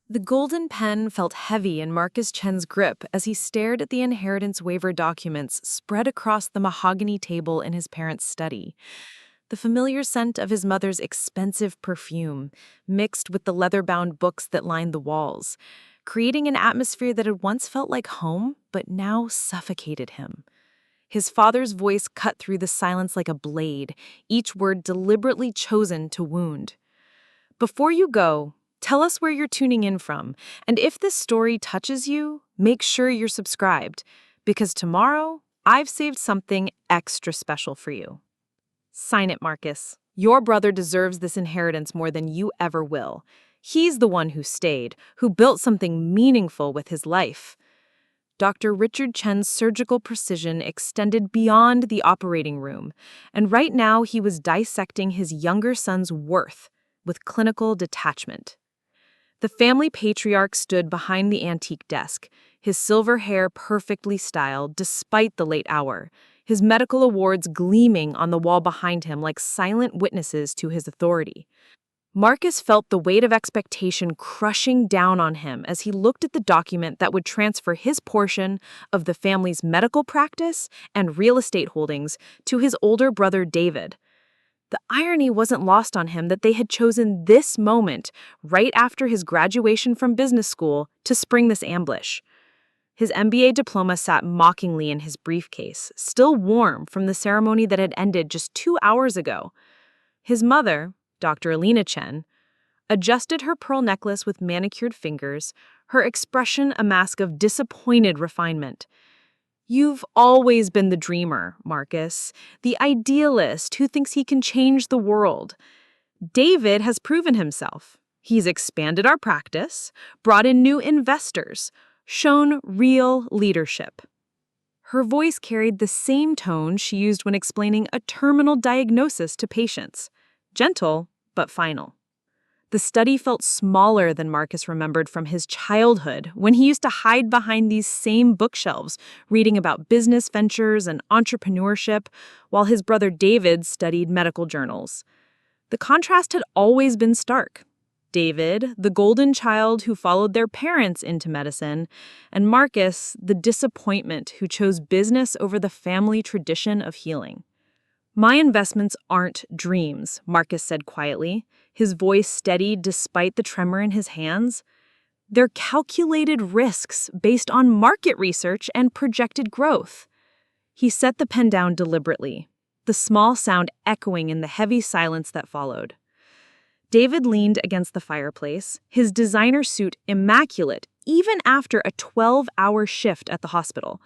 The golden pen felt heavy in Marcus Chen's grip as he stared at the inheritance waiver documents spread across the mahogany table in his parents' study. The familiar scent of his mother's expensive perfume mixed with the leather-bound books that lined the walls, creating an atmosphere that had once felt like home but now suffocated him. His father's voice cut through the silence like a blade, each word deliberately chosen to wound. Before you go, tell us where you're tuning in from, and if this story touches you, make sure you're subscribed, because tomorrow, I've saved something extra special for you. Sign it, Marcus. Your brother deserves this inheritance more than you ever will. He's the one who stayed, who built something meaningful with his life. Dr. Richard Chen's surgical precision extended beyond the operating room, and right now he was dissecting his younger son's worth with clinical detachment. The family patriarch stood behind the antique desk, his silver hair perfectly styled despite the late hour, his medical awards gleaming on the wall behind him like silent witnesses to his authority. Marcus felt the weight of expectation crushing down on him as he looked at the document that would transfer his portion of the family's medical practice and real estate holdings to his older brother David. The irony wasn't lost on him that they had chosen this moment, right after his graduation from business school, to spring this ambush. His MBA diploma sat mockingly in his briefcase, still warm from the ceremony that had ended just 2 hours ago. His mother, Dr. Elena Chen, adjusted her pearl necklace with manicured fingers, her expression a mask of disappointed refinement. You've always been the dreamer, Marcus, the idealist who thinks he can change the world. David has proven himself. He's expanded our practice, brought in new investors, shown real leadership. Her voice carried the same tone she used when explaining a terminal diagnosis to patients. Gentle, but final. The study felt smaller than Marcus remembered from his childhood, when he used to hide behind these same bookshelves, reading about business ventures and entrepreneurship, while his brother David studied medical journals. The contrast had always been stark. David, the golden child who followed their parents into medicine, and Marcus, the disappointment who chose business over the family tradition of healing. My investments aren't dreams, Marcus said quietly, his voice steady despite the tremor in his hands. They're calculated risks based on market research and projected growth. He set the pen down deliberately, the small sound echoing in the heavy silence that followed. David leaned against the fireplace, his designer suit immaculate even after a 12-hour shift at the hospital.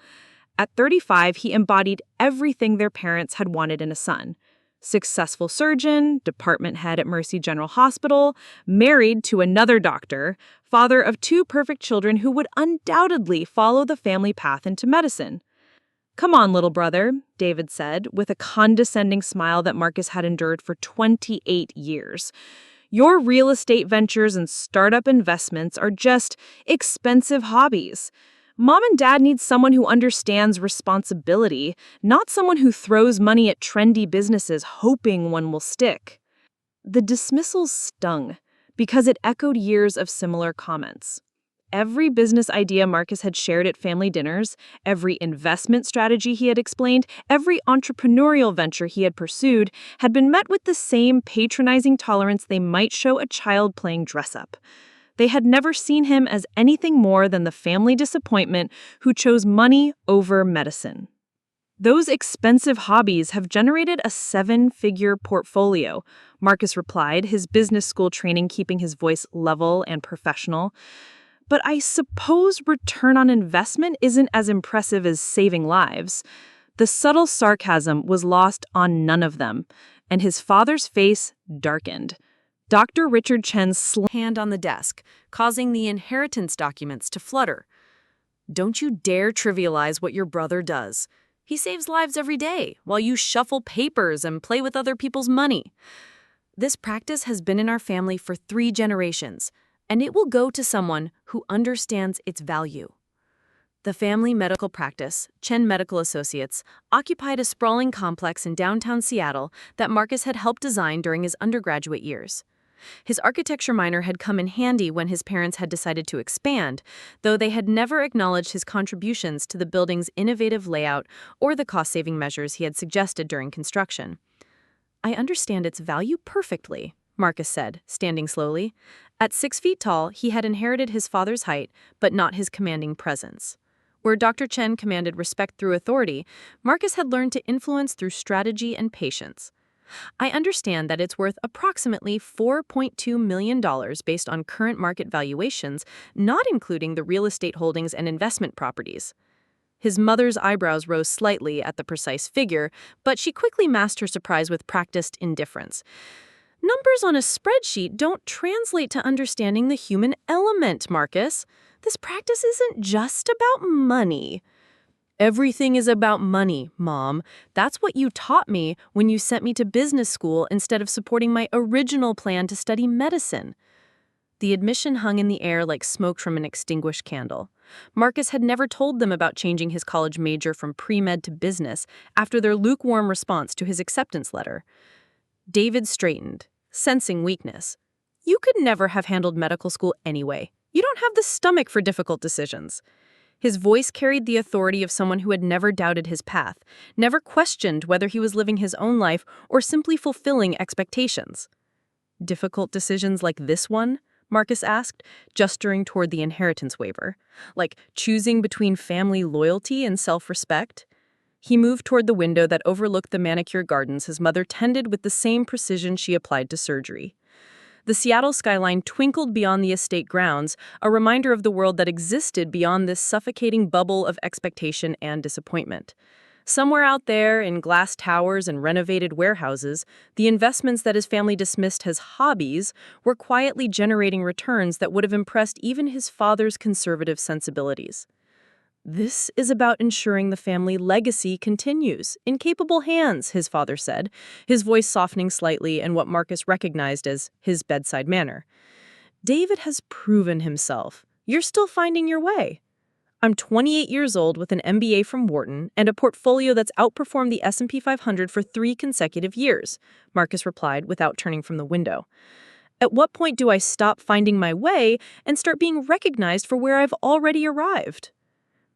At 35, he embodied everything their parents had wanted in a son. Successful surgeon, department head at Mercy General Hospital, married to another doctor, father of 2 perfect children who would undoubtedly follow the family path into medicine. "Come on, little brother," David said, with a condescending smile that Marcus had endured for 28 years. "Your real estate ventures and startup investments are just expensive hobbies. Mom and Dad need someone who understands responsibility, not someone who throws money at trendy businesses hoping one will stick." The dismissal stung because it echoed years of similar comments. Every business idea Marcus had shared at family dinners, every investment strategy he had explained, every entrepreneurial venture he had pursued had been met with the same patronizing tolerance they might show a child playing dress-up. They had never seen him as anything more than the family disappointment who chose money over medicine. "Those expensive hobbies have generated a 7-figure portfolio," Marcus replied, his business school training keeping his voice level and professional. "But I suppose return on investment isn't as impressive as saving lives." The subtle sarcasm was lost on none of them, and his father's face darkened. Dr. Richard Chen slammed hand on the desk, causing the inheritance documents to flutter. "Don't you dare trivialize what your brother does. He saves lives every day, while you shuffle papers and play with other people's money. This practice has been in our family for 3 generations, and it will go to someone who understands its value." The family medical practice, Chen Medical Associates, occupied a sprawling complex in downtown Seattle that Marcus had helped design during his undergraduate years. His architecture minor had come in handy when his parents had decided to expand, though they had never acknowledged his contributions to the building's innovative layout or the cost-saving measures he had suggested during construction. "I understand its value perfectly," Marcus said, standing slowly. At 6 feet tall, he had inherited his father's height, but not his commanding presence. Where Dr. Chen commanded respect through authority, Marcus had learned to influence through strategy and patience. "I understand that it's worth approximately $4.2 million based on current market valuations, not including the real estate holdings and investment properties." His mother's eyebrows rose slightly at the precise figure, but she quickly masked her surprise with practiced indifference. "Numbers on a spreadsheet don't translate to understanding the human element, Marcus. This practice isn't just about money." "Everything is about money, Mom. That's what you taught me when you sent me to business school instead of supporting my original plan to study medicine." The admission hung in the air like smoke from an extinguished candle. Marcus had never told them about changing his college major from pre-med to business after their lukewarm response to his acceptance letter. David straightened, sensing weakness. "You could never have handled medical school anyway. You don't have the stomach for difficult decisions." His voice carried the authority of someone who had never doubted his path, never questioned whether he was living his own life or simply fulfilling expectations. "Difficult decisions like this one?" Marcus asked, gesturing toward the inheritance waiver. "Like choosing between family loyalty and self-respect?" He moved toward the window that overlooked the manicured gardens his mother tended with the same precision she applied to surgery. The Seattle skyline twinkled beyond the estate grounds, a reminder of the world that existed beyond this suffocating bubble of expectation and disappointment. Somewhere out there, in glass towers and renovated warehouses, the investments that his family dismissed as hobbies were quietly generating returns that would have impressed even his father's conservative sensibilities. "This is about ensuring the family legacy continues in capable hands," his father said, his voice softening slightly in what Marcus recognized as his bedside manner. "David has proven himself. You're still finding your way." "I'm 28 years old with an MBA from Wharton and a portfolio that's outperformed the S&P 500 for 3 consecutive years," Marcus replied without turning from the window. "At what point do I stop finding my way and start being recognized for where I've already arrived?"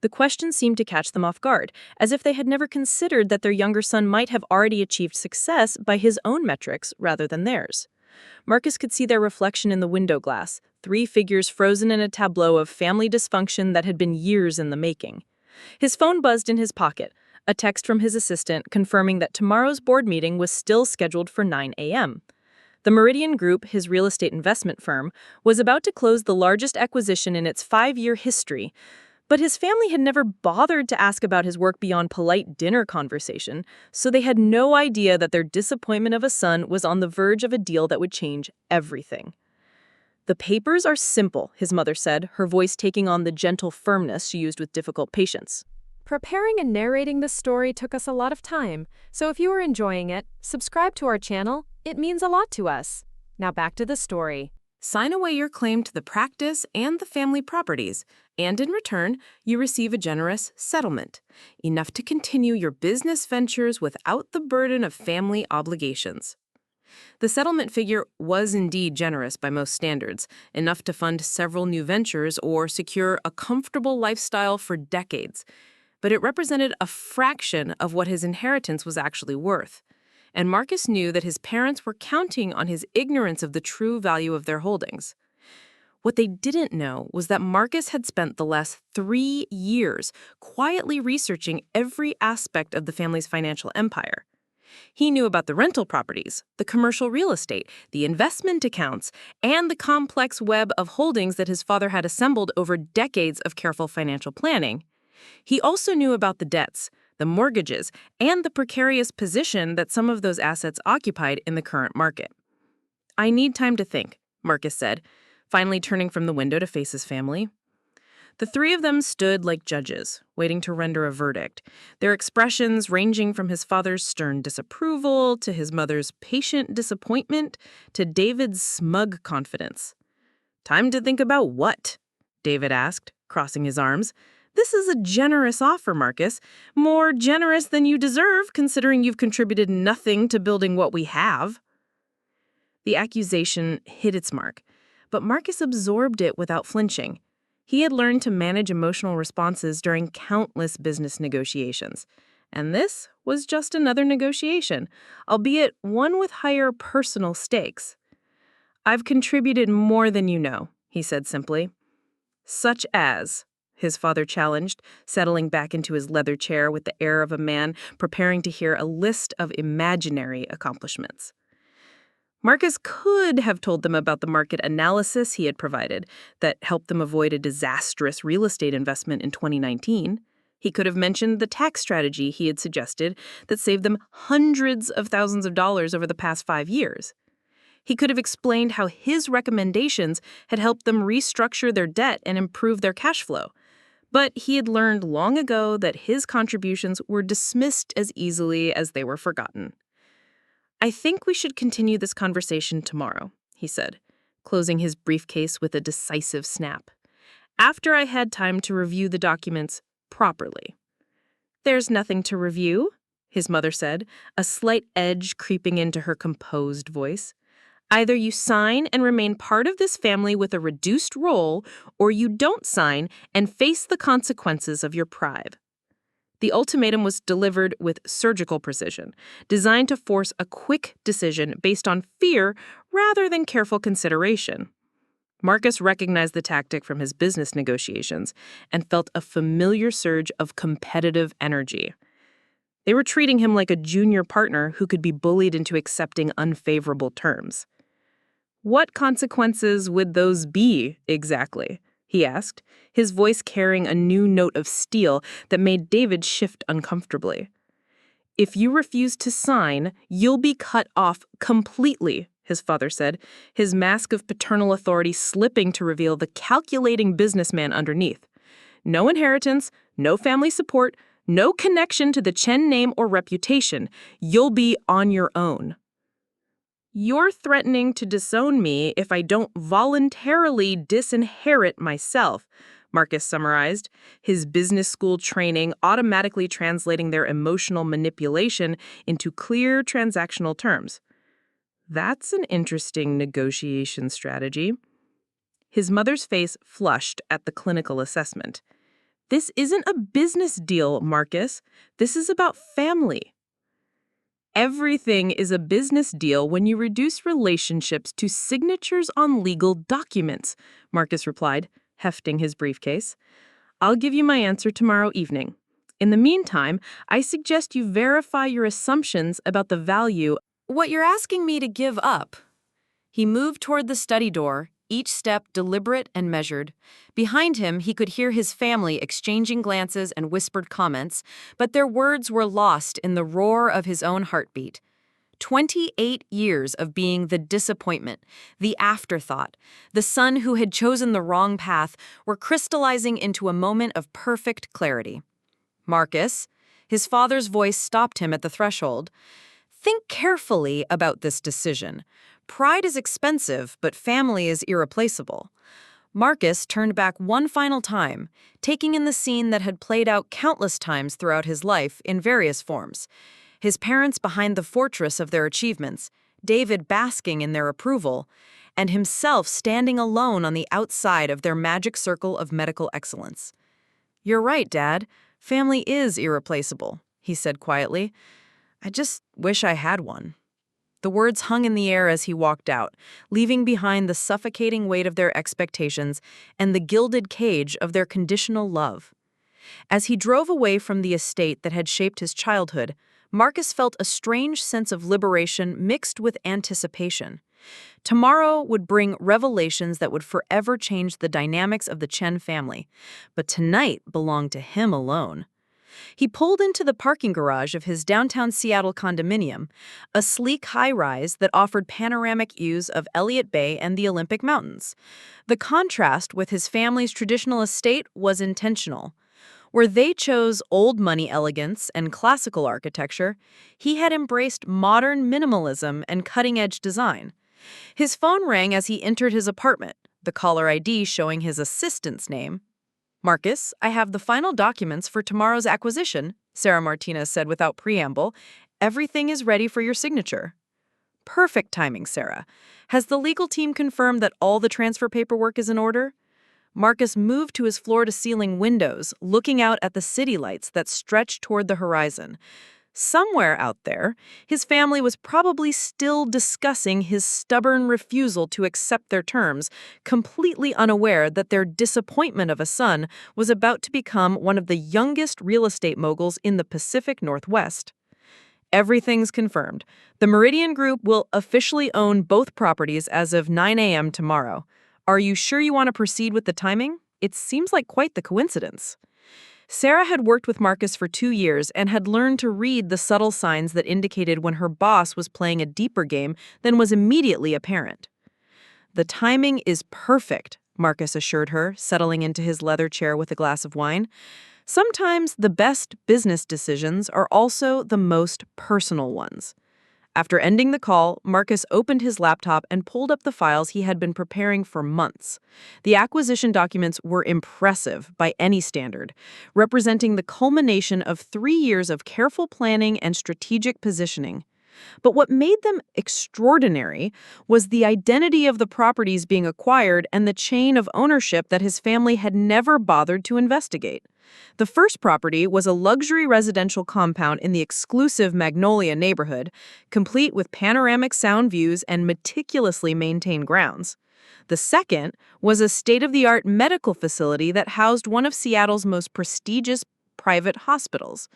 The question seemed to catch them off guard, as if they had never considered that their younger son might have already achieved success by his own metrics rather than theirs. Marcus could see their reflection in the window glass, 3 figures frozen in a tableau of family dysfunction that had been years in the making. His phone buzzed in his pocket, a text from his assistant confirming that tomorrow's board meeting was still scheduled for 9 a.m. The Meridian Group, his real estate investment firm, was about to close the largest acquisition in its 5-year history, but his family had never bothered to ask about his work beyond polite dinner conversation, so they had no idea that their disappointment of a son was on the verge of a deal that would change everything. "The papers are simple," his mother said, her voice taking on the gentle firmness she used with difficult patience. Preparing and narrating this story took us a lot of time, so if you are enjoying it, subscribe to our channel. It means a lot to us. Now back to the story. Sign away your claim to the practice and the family properties, and in return, you receive a generous settlement, enough to continue your business ventures without the burden of family obligations. The settlement figure was indeed generous by most standards, enough to fund several new ventures or secure a comfortable lifestyle for decades, but it represented a fraction of what his inheritance was actually worth. And Marcus knew that his parents were counting on his ignorance of the true value of their holdings. What they didn't know was that Marcus had spent the last 3 years quietly researching every aspect of the family's financial empire. He knew about the rental properties, the commercial real estate, the investment accounts, and the complex web of holdings that his father had assembled over decades of careful financial planning. He also knew about the debts, the mortgages, and the precarious position that some of those assets occupied in the current market. "I need time to think," Marcus said, finally turning from the window to face his family. The 3 of them stood like judges, waiting to render a verdict, their expressions ranging from his father's stern disapproval to his mother's patient disappointment to David's smug confidence. "Time to think about what?" David asked, crossing his arms. "This is a generous offer, Marcus. More generous than you deserve, considering you've contributed nothing to building what we have." The accusation hit its mark, but Marcus absorbed it without flinching. He had learned to manage emotional responses during countless business negotiations. And this was just another negotiation, albeit one with higher personal stakes. "I've contributed more than you know," he said simply. "Such as," his father challenged, settling back into his leather chair with the air of a man preparing to hear a list of imaginary accomplishments. Marcus could have told them about the market analysis he had provided that helped them avoid a disastrous real estate investment in 2019. He could have mentioned the tax strategy he had suggested that saved them hundreds of thousands of dollars over the past 5 years. He could have explained how his recommendations had helped them restructure their debt and improve their cash flow. But he had learned long ago that his contributions were dismissed as easily as they were forgotten. "I think we should continue this conversation tomorrow," he said, closing his briefcase with a decisive snap, "after I had time to review the documents properly." "There's nothing to review," his mother said, a slight edge creeping into her composed voice. "Either you sign and remain part of this family with a reduced role, or you don't sign and face the consequences of your pride." The ultimatum was delivered with surgical precision, designed to force a quick decision based on fear rather than careful consideration. Marcus recognized the tactic from his business negotiations and felt a familiar surge of competitive energy. They were treating him like a junior partner who could be bullied into accepting unfavorable terms. "What consequences would those be, exactly?" he asked, his voice carrying a new note of steel that made David shift uncomfortably. "If you refuse to sign, you'll be cut off completely," his father said, his mask of paternal authority slipping to reveal the calculating businessman underneath. "No inheritance, no family support, no connection to the Chen name or reputation. You'll be on your own." "You're threatening to disown me if I don't voluntarily disinherit myself," Marcus summarized, his business school training automatically translating their emotional manipulation into clear transactional terms. "That's an interesting negotiation strategy." His mother's face flushed at the clinical assessment. "This isn't a business deal, Marcus. This is about family." "Everything is a business deal when you reduce relationships to signatures on legal documents," Marcus replied, hefting his briefcase. "I'll give you my answer tomorrow evening. In the meantime, I suggest you verify your assumptions about the value." "What you're asking me to give up." He moved toward the study door, each step deliberate and measured. Behind him, he could hear his family exchanging glances and whispered comments, but their words were lost in the roar of his own heartbeat. 28 years of being the disappointment, the afterthought, the son who had chosen the wrong path were crystallizing into a moment of perfect clarity. "Marcus," his father's voice stopped him at the threshold. "Think carefully about this decision. Pride is expensive, but family is irreplaceable." Marcus turned back one final time, taking in the scene that had played out countless times throughout his life in various forms. His parents behind the fortress of their achievements, David basking in their approval, and himself standing alone on the outside of their magic circle of medical excellence. "You're right, Dad. Family is irreplaceable," he said quietly. "I just wish I had one." The words hung in the air as he walked out, leaving behind the suffocating weight of their expectations and the gilded cage of their conditional love. As he drove away from the estate that had shaped his childhood, Marcus felt a strange sense of liberation mixed with anticipation. Tomorrow would bring revelations that would forever change the dynamics of the Chen family, but tonight belonged to him alone. He pulled into the parking garage of his downtown Seattle condominium, a sleek high-rise that offered panoramic views of Elliott Bay and the Olympic Mountains. The contrast with his family's traditional estate was intentional. Where they chose old money elegance and classical architecture, he had embraced modern minimalism and cutting-edge design. His phone rang as he entered his apartment, the caller ID showing his assistant's name. "Marcus, I have the final documents for tomorrow's acquisition," Sarah Martinez said without preamble. "Everything is ready for your signature." Perfect timing, Sarah. Has the legal team confirmed that all the transfer paperwork is in order? Marcus moved to his floor-to-ceiling windows, looking out at the city lights that stretched toward the horizon. Somewhere out there, his family was probably still discussing his stubborn refusal to accept their terms, completely unaware that their disappointment of a son was about to become one of the youngest real estate moguls in the Pacific Northwest. Everything's confirmed. The Meridian Group will officially own both properties as of 9 a.m. tomorrow. Are you sure you want to proceed with the timing? It seems like quite the coincidence. Sarah had worked with Marcus for 2 years and had learned to read the subtle signs that indicated when her boss was playing a deeper game than was immediately apparent. The timing is perfect, Marcus assured her, settling into his leather chair with a glass of wine. Sometimes the best business decisions are also the most personal ones. After ending the call, Marcus opened his laptop and pulled up the files he had been preparing for months. The acquisition documents were impressive by any standard, representing the culmination of 3 years of careful planning and strategic positioning. But what made them extraordinary was the identity of the properties being acquired and the chain of ownership that his family had never bothered to investigate. The first property was a luxury residential compound in the exclusive Magnolia neighborhood, complete with panoramic sound views and meticulously maintained grounds. The second was a state-of-the-art medical facility that housed one of Seattle's most prestigious private hospitals.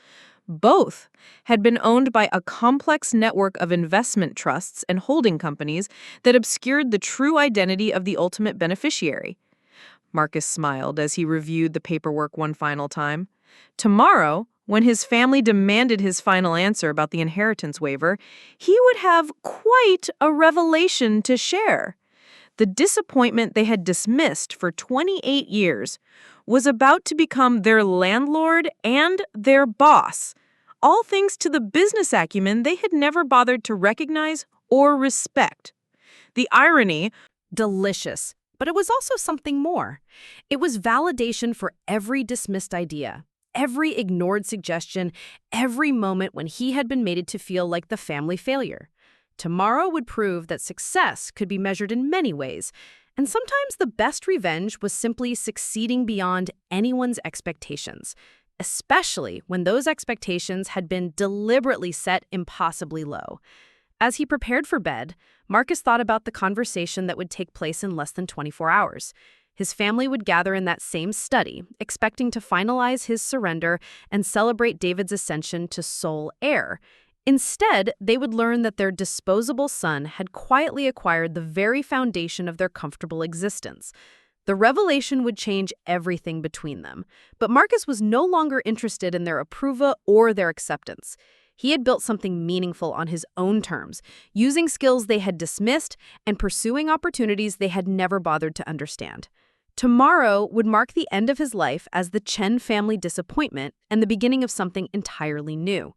Both had been owned by a complex network of investment trusts and holding companies that obscured the true identity of the ultimate beneficiary. Marcus smiled as he reviewed the paperwork one final time. Tomorrow, when his family demanded his final answer about the inheritance waiver, he would have quite a revelation to share. The disappointment they had dismissed for 28 years was about to become their landlord and their boss, all thanks to the business acumen they had never bothered to recognize or respect. The irony, Delicious. But it was also something more. It was validation for every dismissed idea, every ignored suggestion, every moment when he had been mated to feel like the family failure. Tomorrow would prove that success could be measured in many ways, and sometimes the best revenge was simply succeeding beyond anyone's expectations, especially when those expectations had been deliberately set impossibly low. As he prepared for bed, Marcus thought about the conversation that would take place in less than 24 hours. His family would gather in that same study, expecting to finalize his surrender and celebrate David's ascension to sole heir. Instead, they would learn that their disposable son had quietly acquired the very foundation of their comfortable existence. The revelation would change everything between them, but Marcus was no longer interested in their approval or their acceptance. He had built something meaningful on his own terms, using skills they had dismissed and pursuing opportunities they had never bothered to understand. Tomorrow would mark the end of his life as the Chen family disappointment and the beginning of something entirely new.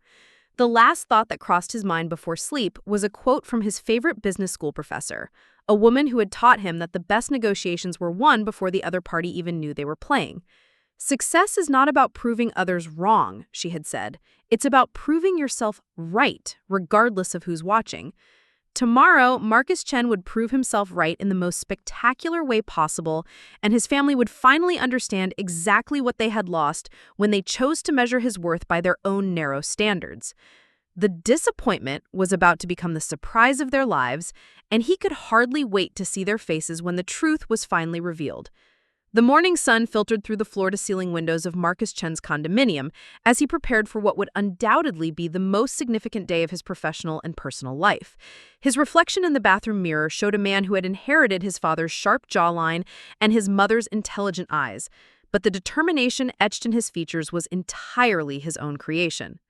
The last thought that crossed his mind before sleep was a quote from his favorite business school professor, a woman who had taught him that the best negotiations were won before the other party even knew they were playing. "Success is not about proving others wrong," she had said. "It's about proving yourself right, regardless of who's watching." Tomorrow, Marcus Chen would prove himself right in the most spectacular way possible, and his family would finally understand exactly what they had lost when they chose to measure his worth by their own narrow standards. The disappointment was about to become the surprise of their lives, and he could hardly wait to see their faces when the truth was finally revealed. The morning sun filtered through the floor-to-ceiling windows of Marcus Chen's condominium as he prepared for what would undoubtedly be the most significant day of his professional and personal life. His reflection in the bathroom mirror showed a man who had inherited his father's sharp jawline and his mother's intelligent eyes, but the determination etched in his features was entirely his own creation.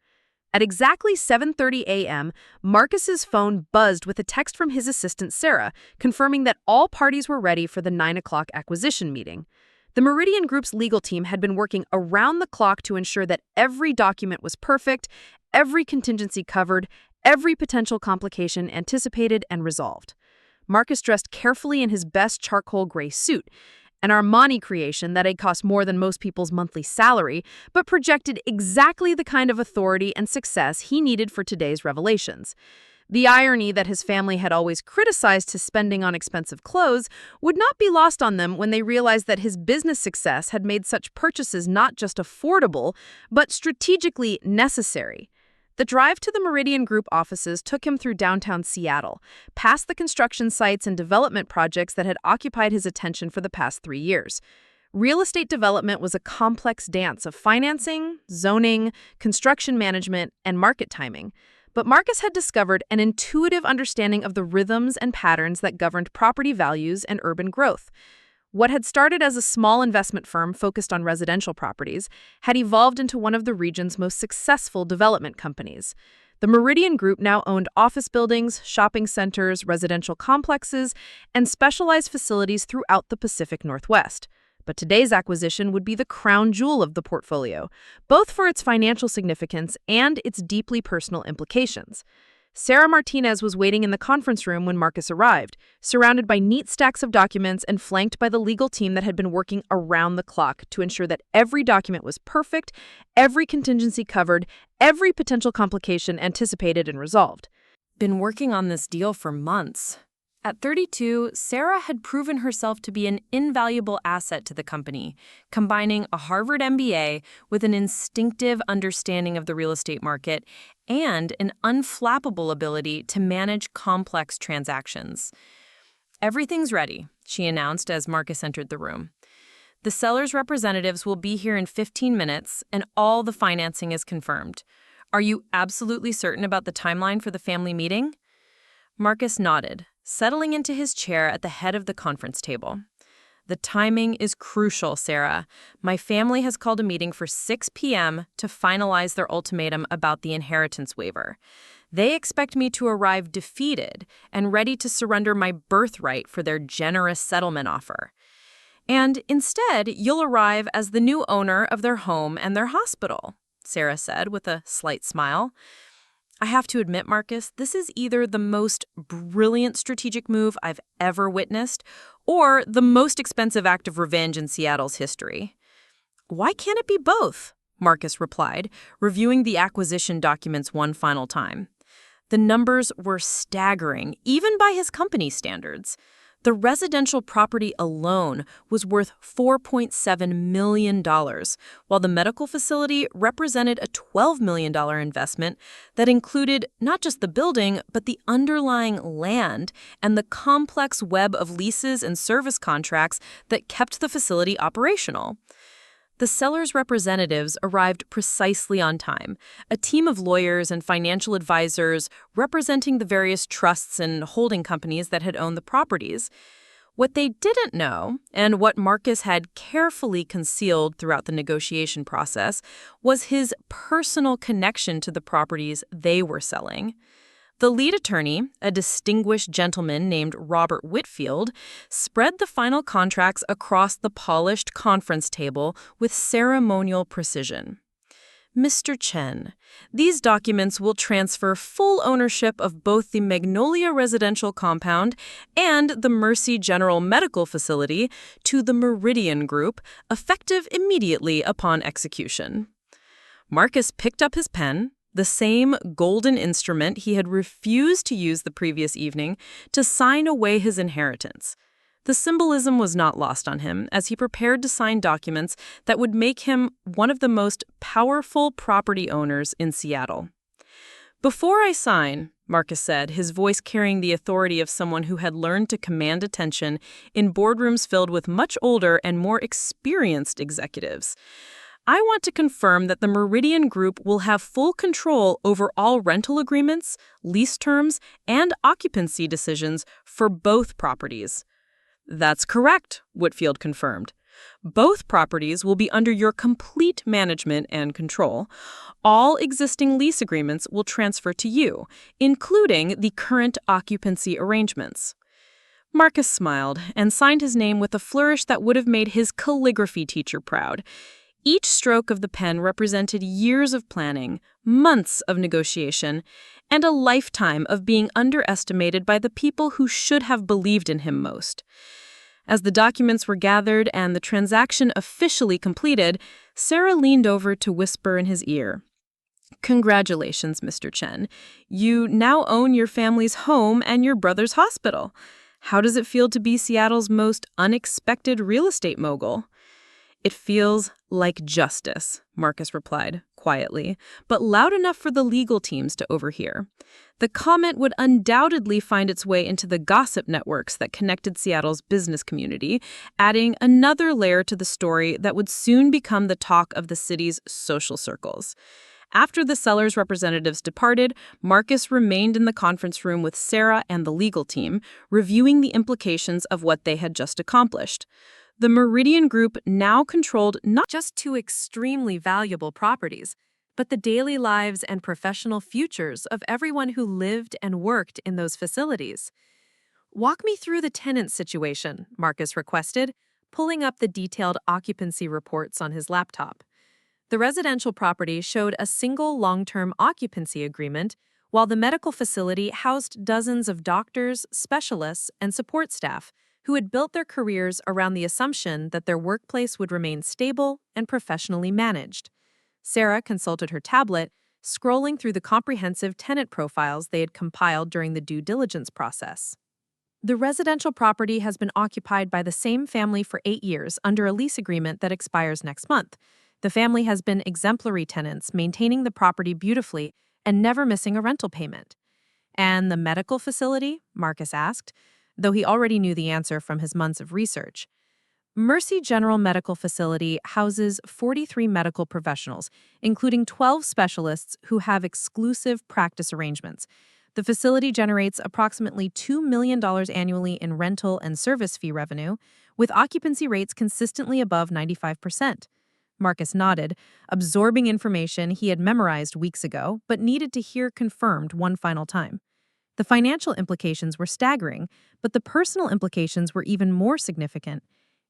At exactly 7:30 a.m., Marcus's phone buzzed with a text from his assistant Sarah, confirming that all parties were ready for the 9 o'clock acquisition meeting. The Meridian Group's legal team had been working around the clock to ensure that every document was perfect, every contingency covered, every potential complication anticipated and resolved. Marcus dressed carefully in his best charcoal gray suit, an Armani creation that had cost more than most people's monthly salary, but projected exactly the kind of authority and success he needed for today's revelations. The irony that his family had always criticized his spending on expensive clothes would not be lost on them when they realized that his business success had made such purchases not just affordable, but strategically necessary. The drive to the Meridian Group offices took him through downtown Seattle, past the construction sites and development projects that had occupied his attention for the past 3 years. Real estate development was a complex dance of financing, zoning, construction management, and market timing. But Marcus had discovered an intuitive understanding of the rhythms and patterns that governed property values and urban growth. What had started as a small investment firm focused on residential properties had evolved into one of the region's most successful development companies. The Meridian Group now owned office buildings, shopping centers, residential complexes, and specialized facilities throughout the Pacific Northwest. But today's acquisition would be the crown jewel of the portfolio, both for its financial significance and its deeply personal implications. Sarah Martinez was waiting in the conference room when Marcus arrived, surrounded by neat stacks of documents and flanked by the legal team that had been working around the clock to ensure that every document was perfect, every contingency covered, every potential complication anticipated and resolved. Been working on this deal for months. At 32, Sarah had proven herself to be an invaluable asset to the company, combining a Harvard MBA with an instinctive understanding of the real estate market and an unflappable ability to manage complex transactions. "Everything's ready," she announced as Marcus entered the room. "The seller's representatives will be here in 15 minutes, and all the financing is confirmed. Are you absolutely certain about the timeline for the family meeting?" Marcus nodded, settling into his chair at the head of the conference table. "The timing is crucial, Sarah. My family has called a meeting for 6 p.m. to finalize their ultimatum about the inheritance waiver. They expect me to arrive defeated and ready to surrender my birthright for their generous settlement offer. And instead, you'll arrive as the new owner of their home and their hospital," Sarah said with a slight smile. "I have to admit, Marcus, this is either the most brilliant strategic move I've ever witnessed or the most expensive act of revenge in Seattle's history." "Why can't it be both?" Marcus replied, reviewing the acquisition documents one final time. The numbers were staggering, even by his company standards. The residential property alone was worth $4.7 million, while the medical facility represented a $12 million investment that included not just the building, but the underlying land and the complex web of leases and service contracts that kept the facility operational. The seller's representatives arrived precisely on time, a team of lawyers and financial advisors representing the various trusts and holding companies that had owned the properties. What they didn't know, and what Marcus had carefully concealed throughout the negotiation process, was his personal connection to the properties they were selling. The lead attorney, a distinguished gentleman named Robert Whitfield, spread the final contracts across the polished conference table with ceremonial precision. "Mr. Chen, these documents will transfer full ownership of both the Magnolia Residential Compound and the Mercy General Medical Facility to the Meridian Group, effective immediately upon execution." Marcus picked up his pen, the same golden instrument he had refused to use the previous evening, to sign away his inheritance. The symbolism was not lost on him as he prepared to sign documents that would make him one of the most powerful property owners in Seattle. "Before I sign," Marcus said, his voice carrying the authority of someone who had learned to command attention in boardrooms filled with much older and more experienced executives, "I want to confirm that the Meridian Group will have full control over all rental agreements, lease terms, and occupancy decisions for both properties." "That's correct," Whitfield confirmed. "Both properties will be under your complete management and control. All existing lease agreements will transfer to you, including the current occupancy arrangements." Marcus smiled and signed his name with a flourish that would have made his calligraphy teacher proud. Each stroke of the pen represented years of planning, months of negotiation, and a lifetime of being underestimated by the people who should have believed in him most. As the documents were gathered and the transaction officially completed, Sarah leaned over to whisper in his ear, Congratulations, Mr. Chen. You now own your family's home and your brother's hospital. How does it feel to be Seattle's most unexpected real estate mogul? It feels like justice, Marcus replied, quietly, but loud enough for the legal teams to overhear. The comment would undoubtedly find its way into the gossip networks that connected Seattle's business community, adding another layer to the story that would soon become the talk of the city's social circles. After the seller's representatives departed, Marcus remained in the conference room with Sarah and the legal team, reviewing the implications of what they had just accomplished. The Meridian Group now controlled not just two extremely valuable properties, but the daily lives and professional futures of everyone who lived and worked in those facilities. Walk me through the tenant situation, Marcus requested, pulling up the detailed occupancy reports on his laptop. The residential property showed a single long-term occupancy agreement, while the medical facility housed dozens of doctors, specialists, and support staff who had built their careers around the assumption that their workplace would remain stable and professionally managed. Sarah consulted her tablet, scrolling through the comprehensive tenant profiles they had compiled during the due diligence process. The residential property has been occupied by the same family for 8 years under a lease agreement that expires next month. The family has been exemplary tenants, maintaining the property beautifully and never missing a rental payment. And the medical facility? Marcus asked, though he already knew the answer from his months of research. Mercy General Medical Facility houses 43 medical professionals, including 12 specialists who have exclusive practice arrangements. The facility generates approximately $2 million annually in rental and service fee revenue, with occupancy rates consistently above 95%. Marcus nodded, absorbing information he had memorized weeks ago, but needed to hear confirmed one final time. The financial implications were staggering, but the personal implications were even more significant.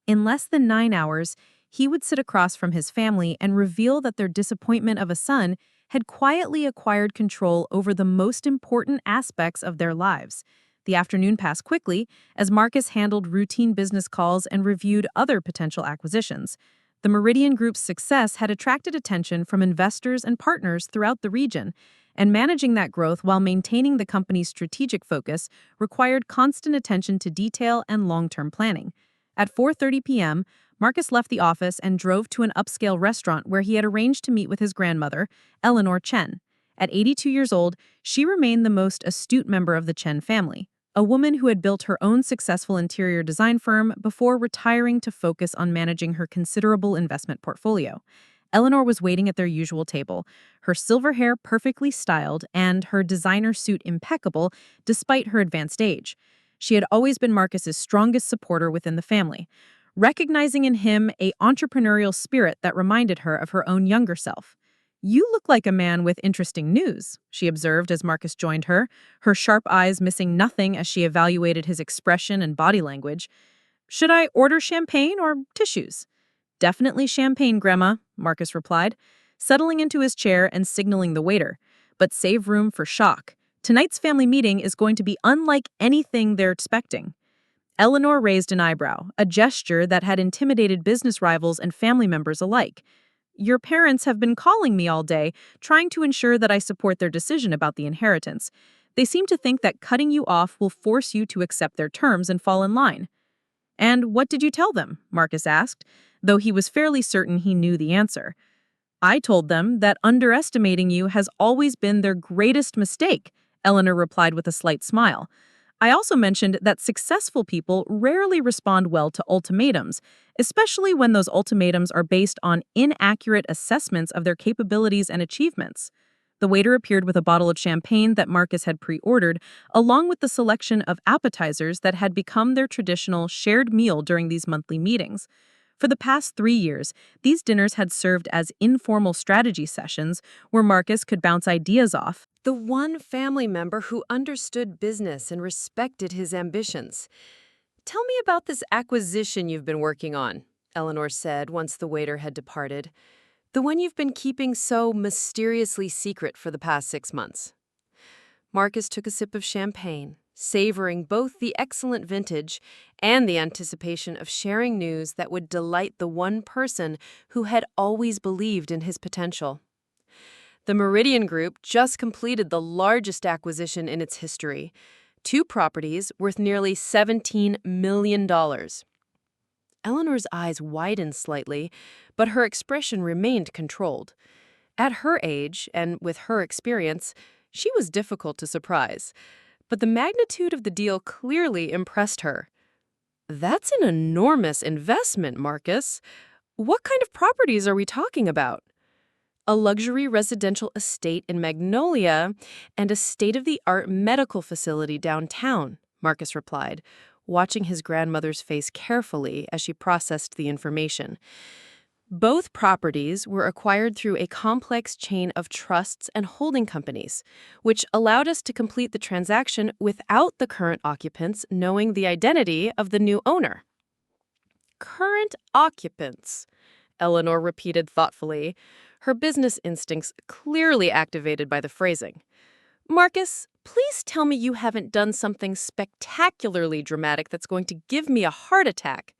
In less than 9 hours, he would sit across from his family and reveal that their disappointment of a son had quietly acquired control over the most important aspects of their lives. The afternoon passed quickly as Marcus handled routine business calls and reviewed other potential acquisitions. The Meridian Group's success had attracted attention from investors and partners throughout the region, and managing that growth while maintaining the company's strategic focus required constant attention to detail and long-term planning. At 4:30 p.m., Marcus left the office and drove to an upscale restaurant where he had arranged to meet with his grandmother, Elena Chen. At 82 years old, she remained the most astute member of the Chen family, a woman who had built her own successful interior design firm before retiring to focus on managing her considerable investment portfolio. Eleanor was waiting at their usual table, her silver hair perfectly styled and her designer suit impeccable despite her advanced age. She had always been Marcus's strongest supporter within the family, recognizing in him an entrepreneurial spirit that reminded her of her own younger self. "You look like a man with interesting news," she observed as Marcus joined her, her sharp eyes missing nothing as she evaluated his expression and body language. "Should I order champagne or tissues?" "Definitely champagne, Grandma," Marcus replied, settling into his chair and signaling the waiter. "But save room for shock. Tonight's family meeting is going to be unlike anything they're expecting." Eleanor raised an eyebrow, a gesture that had intimidated business rivals and family members alike. "Your parents have been calling me all day, trying to ensure that I support their decision about the inheritance. They seem to think that cutting you off will force you to accept their terms and fall in line." "And what did you tell them?" Marcus asked, though he was fairly certain he knew the answer. "I told them that underestimating you has always been their greatest mistake," Eleanor replied with a slight smile. "I also mentioned that successful people rarely respond well to ultimatums, especially when those ultimatums are based on inaccurate assessments of their capabilities and achievements." The waiter appeared with a bottle of champagne that Marcus had pre-ordered, along with the selection of appetizers that had become their traditional shared meal during these monthly meetings. For the past 3 years, these dinners had served as informal strategy sessions where Marcus could bounce ideas off the one family member who understood business and respected his ambitions. "Tell me about this acquisition you've been working on," Eleanor said once the waiter had departed. "The one you've been keeping so mysteriously secret for the past 6 months." Marcus took a sip of champagne, savoring both the excellent vintage and the anticipation of sharing news that would delight the one person who had always believed in his potential. The Meridian Group just completed the largest acquisition in its history. 2 properties worth nearly $17 million. Eleanor's eyes widened slightly, but her expression remained controlled. At her age, and with her experience, she was difficult to surprise. But the magnitude of the deal clearly impressed her. That's an enormous investment, Marcus. What kind of properties are we talking about? A luxury residential estate in Magnolia and a state-of-the-art medical facility downtown, Marcus replied, watching his grandmother's face carefully as she processed the information. Both properties were acquired through a complex chain of trusts and holding companies, which allowed us to complete the transaction without the current occupants knowing the identity of the new owner. Current occupants, Eleanor repeated thoughtfully, her business instincts clearly activated by the phrasing. Marcus, please tell me you haven't done something spectacularly dramatic that's going to give me a heart attack.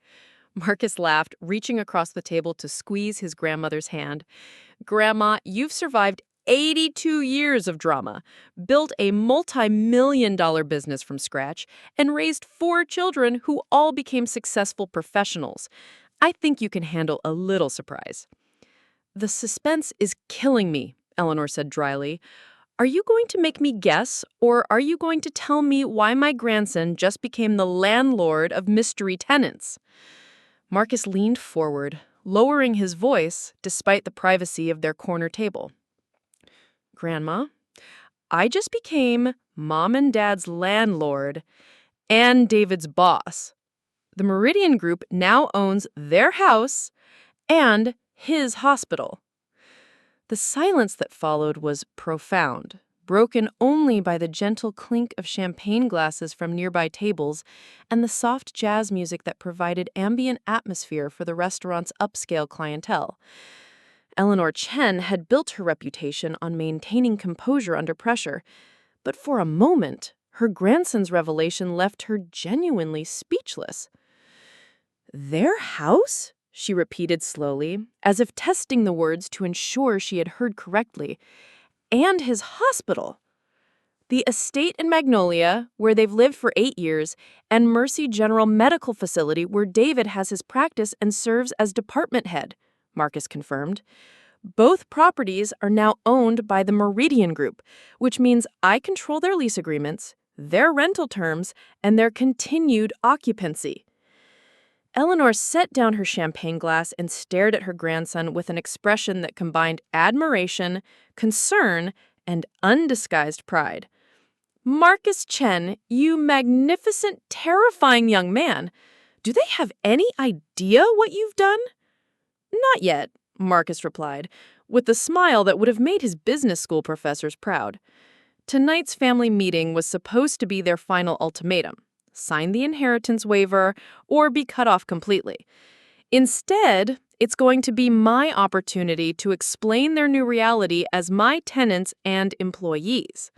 Marcus laughed, reaching across the table to squeeze his grandmother's hand. Grandma, you've survived 82 years of drama, built a multi-million-dollar business from scratch, and raised 4 children who all became successful professionals. I think you can handle a little surprise. The suspense is killing me, Eleanor said dryly. Are you going to make me guess, or are you going to tell me why my grandson just became the landlord of mystery tenants? Marcus leaned forward, lowering his voice despite the privacy of their corner table. Grandma, I just became Mom and Dad's landlord and David's boss. The Meridian Group now owns their house and his hospital. The silence that followed was profound, broken only by the gentle clink of champagne glasses from nearby tables and the soft jazz music that provided ambient atmosphere for the restaurant's upscale clientele. Elena Chen had built her reputation on maintaining composure under pressure, but for a moment, her grandson's revelation left her genuinely speechless. Their house? She repeated slowly, as if testing the words to ensure she had heard correctly. And his hospital. The estate in Magnolia, where they've lived for 8 years, and Mercy General Medical Facility, where David has his practice and serves as department head, Marcus confirmed. Both properties are now owned by the Meridian Group, which means I control their lease agreements, their rental terms, and their continued occupancy. Eleanor set down her champagne glass and stared at her grandson with an expression that combined admiration, concern, and undisguised pride. Marcus Chen, you magnificent, terrifying young man. Do they have any idea what you've done? Not yet, Marcus replied, with a smile that would have made his business school professors proud. Tonight's family meeting was supposed to be their final ultimatum. Sign the inheritance waiver, or be cut off completely. Instead, it's going to be my opportunity to explain their new reality as my tenants and employees.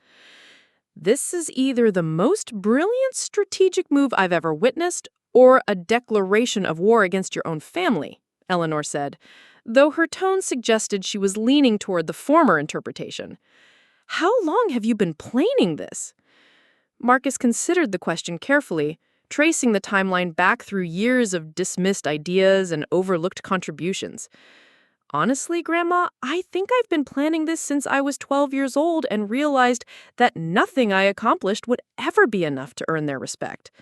This is either the most brilliant strategic move I've ever witnessed, or a declaration of war against your own family, Eleanor said, though her tone suggested she was leaning toward the former interpretation. How long have you been planning this? Marcus considered the question carefully, tracing the timeline back through years of dismissed ideas and overlooked contributions. Honestly, Grandma, I think I've been planning this since I was 12 years old and realized that nothing I accomplished would ever be enough to earn their respect.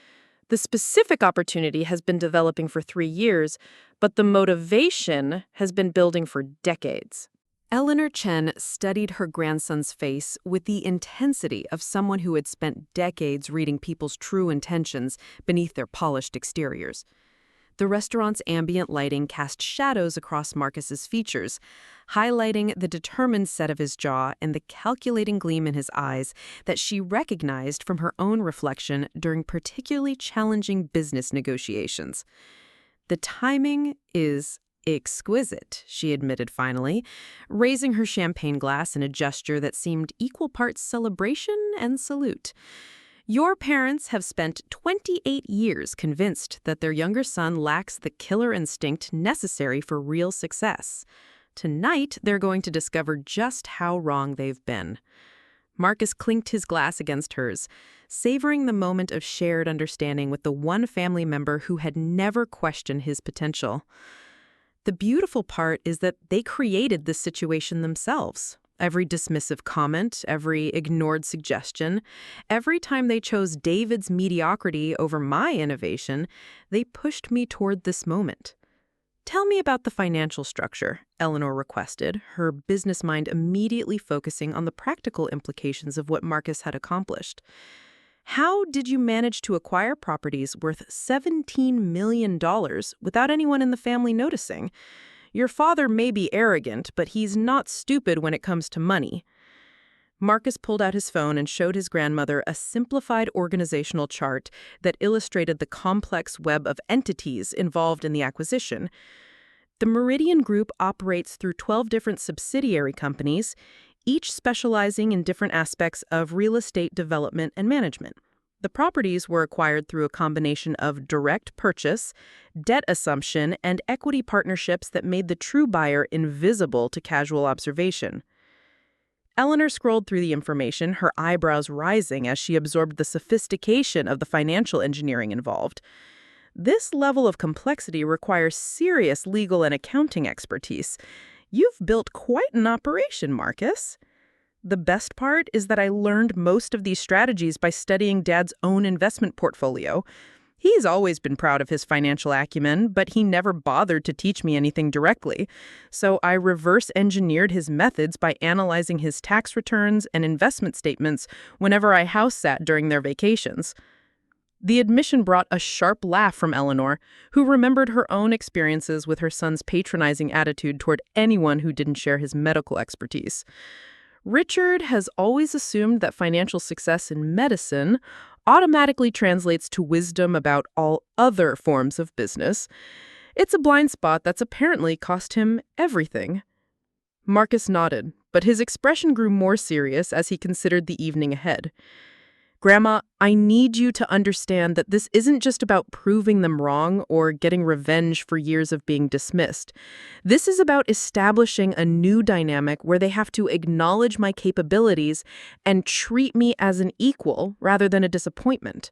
The specific opportunity has been developing for 3 years, but the motivation has been building for decades. Elena Chen studied her grandson's face with the intensity of someone who had spent decades reading people's true intentions beneath their polished exteriors. The restaurant's ambient lighting cast shadows across Marcus's features, highlighting the determined set of his jaw and the calculating gleam in his eyes that she recognized from her own reflection during particularly challenging business negotiations. The timing is exquisite, she admitted finally, raising her champagne glass in a gesture that seemed equal parts celebration and salute. Your parents have spent 28 years convinced that their younger son lacks the killer instinct necessary for real success. Tonight, they're going to discover just how wrong they've been. Marcus clinked his glass against hers, savoring the moment of shared understanding with the one family member who had never questioned his potential. The beautiful part is that they created this situation themselves. Every dismissive comment, every ignored suggestion, every time they chose David's mediocrity over my innovation, they pushed me toward this moment. Tell me about the financial structure, Eleanor requested, her business mind immediately focusing on the practical implications of what Marcus had accomplished. How did you manage to acquire properties worth $17 million without anyone in the family noticing? Your father may be arrogant, but he's not stupid when it comes to money. Marcus pulled out his phone and showed his grandmother a simplified organizational chart that illustrated the complex web of entities involved in the acquisition. The Meridian Group operates through 12 different subsidiary companies, each specializing in different aspects of real estate development and management. The properties were acquired through a combination of direct purchase, debt assumption, and equity partnerships that made the true buyer invisible to casual observation. Eleanor scrolled through the information, her eyebrows rising as she absorbed the sophistication of the financial engineering involved. This level of complexity requires serious legal and accounting expertise. You've built quite an operation, Marcus. The best part is that I learned most of these strategies by studying Dad's own investment portfolio. He's always been proud of his financial acumen, but he never bothered to teach me anything directly. So I reverse engineered his methods by analyzing his tax returns and investment statements whenever I house sat during their vacations. The admission brought a sharp laugh from Eleanor, who remembered her own experiences with her son's patronizing attitude toward anyone who didn't share his medical expertise. Richard has always assumed that financial success in medicine automatically translates to wisdom about all other forms of business. It's a blind spot that's apparently cost him everything. Marcus nodded, but his expression grew more serious as he considered the evening ahead. Grandma, I need you to understand that this isn't just about proving them wrong or getting revenge for years of being dismissed. This is about establishing a new dynamic where they have to acknowledge my capabilities and treat me as an equal rather than a disappointment.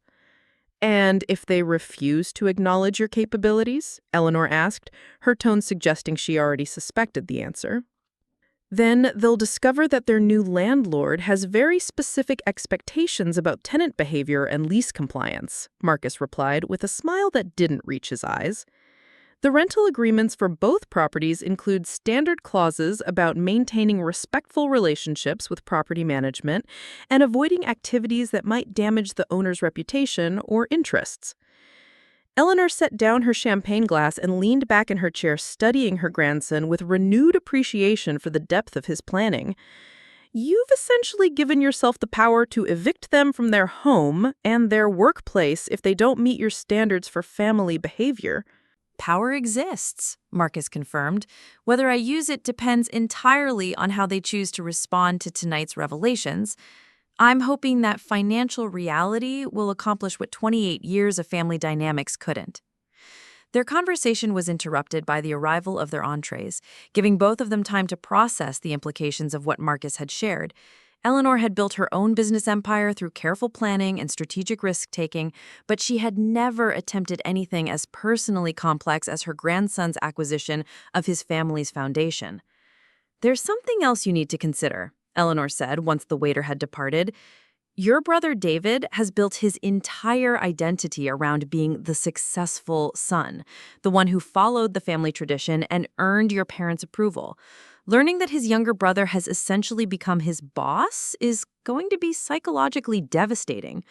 And if they refuse to acknowledge your capabilities? Eleanor asked, her tone suggesting she already suspected the answer. Then they'll discover that their new landlord has very specific expectations about tenant behavior and lease compliance, Marcus replied with a smile that didn't reach his eyes. The rental agreements for both properties include standard clauses about maintaining respectful relationships with property management and avoiding activities that might damage the owner's reputation or interests. Eleanor set down her champagne glass and leaned back in her chair, studying her grandson with renewed appreciation for the depth of his planning. You've essentially given yourself the power to evict them from their home and their workplace if they don't meet your standards for family behavior. Power exists, Marcus confirmed. Whether I use it depends entirely on how they choose to respond to tonight's revelations. I'm hoping that financial reality will accomplish what 28 years of family dynamics couldn't. Their conversation was interrupted by the arrival of their entrees, giving both of them time to process the implications of what Marcus had shared. Eleanor had built her own business empire through careful planning and strategic risk-taking, but she had never attempted anything as personally complex as her grandson's acquisition of his family's foundation. There's something else you need to consider, Eleanor said once the waiter had departed. Your brother David has built his entire identity around being the successful son, the one who followed the family tradition and earned your parents' approval. Learning that his younger brother has essentially become his boss is going to be psychologically devastating.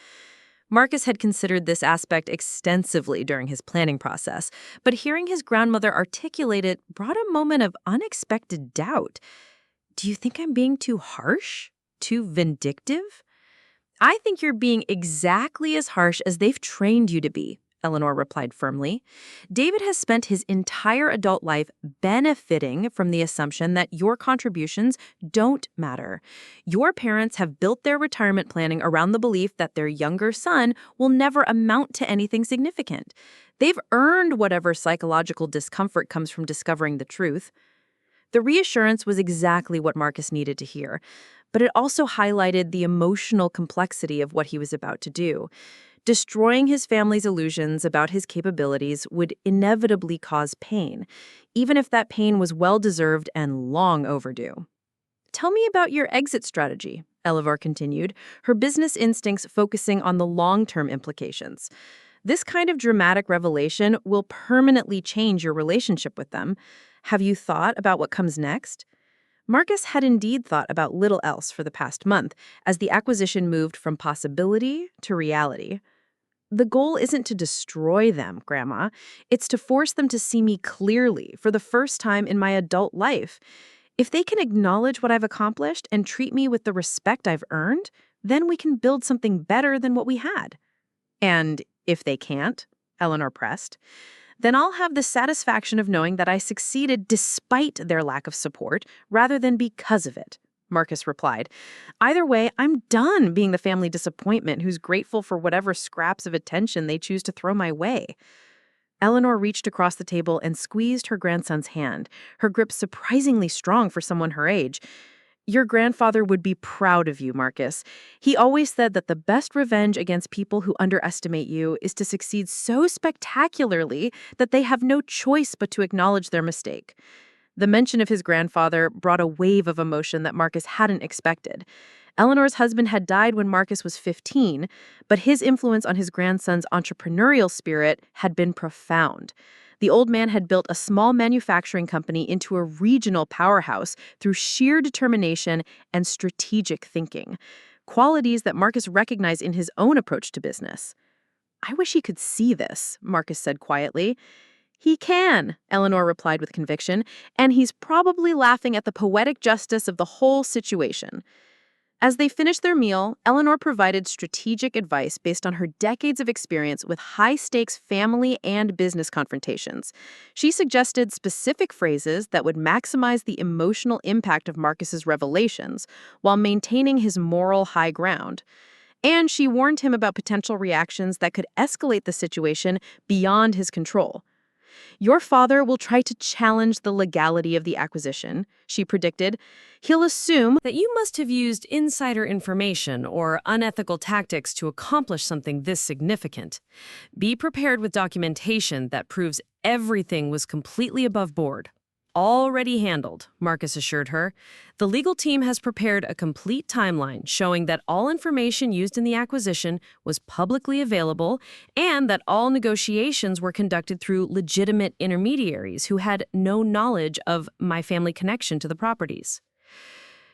Marcus had considered this aspect extensively during his planning process, but hearing his grandmother articulate it brought a moment of unexpected doubt. Do you think I'm being too harsh? Too vindictive? I think you're being exactly as harsh as they've trained you to be, Eleanor replied firmly. David has spent his entire adult life benefiting from the assumption that your contributions don't matter. Your parents have built their retirement planning around the belief that their younger son will never amount to anything significant. They've earned whatever psychological discomfort comes from discovering the truth. The reassurance was exactly what Marcus needed to hear, but it also highlighted the emotional complexity of what he was about to do. Destroying his family's illusions about his capabilities would inevitably cause pain, even if that pain was well-deserved and long overdue. Tell me about your exit strategy, Eleanor continued, her business instincts focusing on the long-term implications. This kind of dramatic revelation will permanently change your relationship with them. Have you thought about what comes next? Marcus had indeed thought about little else for the past month as the acquisition moved from possibility to reality. The goal isn't to destroy them, Grandma. It's to force them to see me clearly for the first time in my adult life. If they can acknowledge what I've accomplished and treat me with the respect I've earned, then we can build something better than what we had. And if they can't, Eleanor pressed, then I'll have the satisfaction of knowing that I succeeded despite their lack of support rather than because of it, Marcus replied. Either way, I'm done being the family disappointment who's grateful for whatever scraps of attention they choose to throw my way. Eleanor reached across the table and squeezed her grandson's hand, her grip surprisingly strong for someone her age. Your grandfather would be proud of you, Marcus. He always said that the best revenge against people who underestimate you is to succeed so spectacularly that they have no choice but to acknowledge their mistake. The mention of his grandfather brought a wave of emotion that Marcus hadn't expected. Eleanor's husband had died when Marcus was 15, but his influence on his grandson's entrepreneurial spirit had been profound. The old man had built a small manufacturing company into a regional powerhouse through sheer determination and strategic thinking, qualities that Marcus recognized in his own approach to business. I wish he could see this, Marcus said quietly. He can, Eleanor replied with conviction, and he's probably laughing at the poetic justice of the whole situation. As they finished their meal, Eleanor provided strategic advice based on her decades of experience with high-stakes family and business confrontations. She suggested specific phrases that would maximize the emotional impact of Marcus's revelations while maintaining his moral high ground. And she warned him about potential reactions that could escalate the situation beyond his control. Your father will try to challenge the legality of the acquisition, she predicted. He'll assume That you must have used insider information or unethical tactics to accomplish something this significant. Be prepared with documentation that proves everything was completely above board. Already handled, Marcus assured her. The legal team has prepared a complete timeline showing that all information used in the acquisition was publicly available and that all negotiations were conducted through legitimate intermediaries who had no knowledge of my family connection to the properties.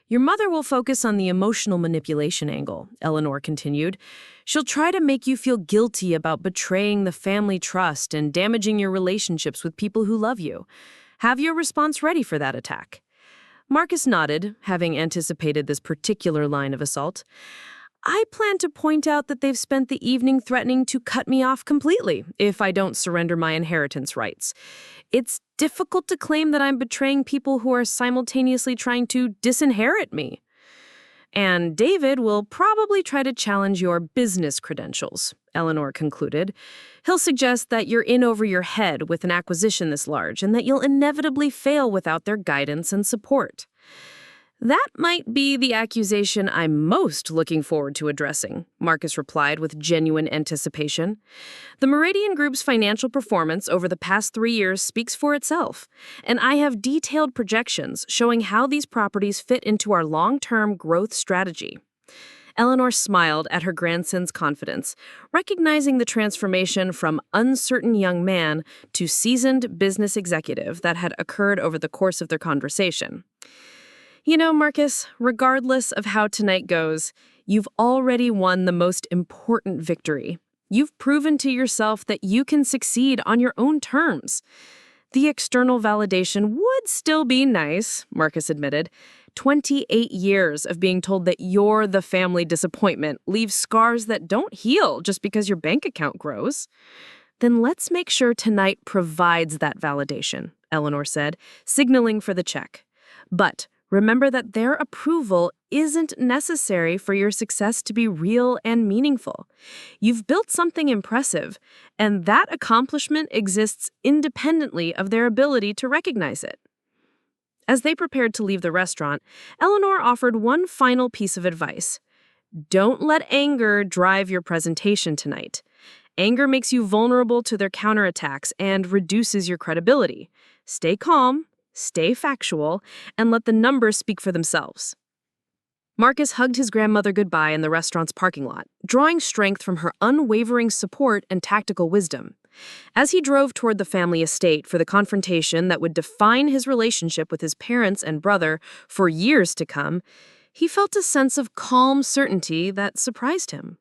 Your mother will focus on the emotional manipulation angle, Eleanor continued. She'll try to make you feel guilty about betraying the family trust and damaging your relationships with people who love you. Have your response ready for that attack. Marcus nodded, having anticipated this particular line of assault. I plan to point out that they've spent the evening threatening to cut me off completely if I don't surrender my inheritance rights. It's difficult to claim that I'm betraying people who are simultaneously trying to disinherit me. And David will probably try to challenge your business credentials, Eleanor concluded. He'll suggest that you're in over your head with an acquisition this large and that you'll inevitably fail without their guidance and support. That might be the accusation I'm most looking forward to addressing, Marcus replied with genuine anticipation. The Meridian Group's financial performance over the past 3 years speaks for itself, and I have detailed projections showing how these properties fit into our long-term growth strategy. Eleanor smiled at her grandson's confidence, recognizing the transformation from uncertain young man to seasoned business executive that had occurred over the course of their conversation. You know, Marcus, regardless of how tonight goes, you've already won the most important victory. You've proven to yourself that you can succeed on your own terms. The external validation would still be nice, Marcus admitted. 28 years of being told that you're the family disappointment leaves scars that don't heal just because your bank account grows. Then let's make sure tonight provides that validation, Eleanor said, signaling for the check. But remember that their approval isn't necessary for your success to be real and meaningful. You've built something impressive, and that accomplishment exists independently of their ability to recognize it. As they prepared to leave the restaurant, Eleanor offered one final piece of advice. Don't let anger drive your presentation tonight. Anger makes you vulnerable to their counterattacks and reduces your credibility. Stay calm, stay factual, and let the numbers speak for themselves. Marcus hugged his grandmother goodbye in the restaurant's parking lot, drawing strength from her unwavering support and tactical wisdom. As he drove toward the family estate for the confrontation that would define his relationship with his parents and brother for years to come, he felt a sense of calm certainty that surprised him.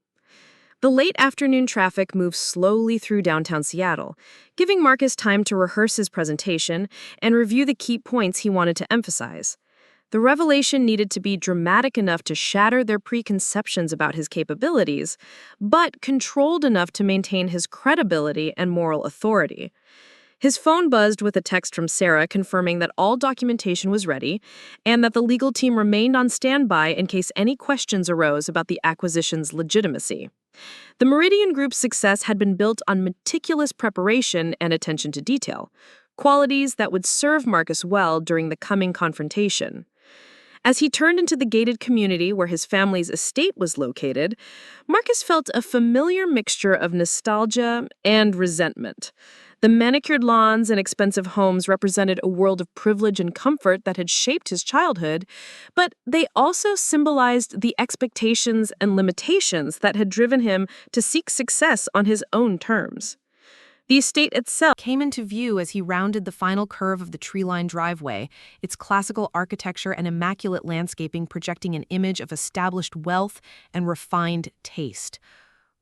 The late afternoon traffic moved slowly through downtown Seattle, giving Marcus time to rehearse his presentation and review the key points he wanted to emphasize. The revelation needed to be dramatic enough to shatter their preconceptions about his capabilities, but controlled enough to maintain his credibility and moral authority. His phone buzzed with a text from Sarah confirming that all documentation was ready and that the legal team remained on standby in case any questions arose about the acquisition's legitimacy. The Meridian Group's success had been built on meticulous preparation and attention to detail, qualities that would serve Marcus well during the coming confrontation. As he turned into the gated community where his family's estate was located, Marcus felt a familiar mixture of nostalgia and resentment. The manicured lawns and expensive homes represented a world of privilege and comfort that had shaped his childhood, but they also symbolized the expectations and limitations that had driven him to seek success on his own terms. The estate itself Came into view as he rounded the final curve of the tree-lined driveway, its classical architecture and immaculate landscaping projecting an image of established wealth and refined taste.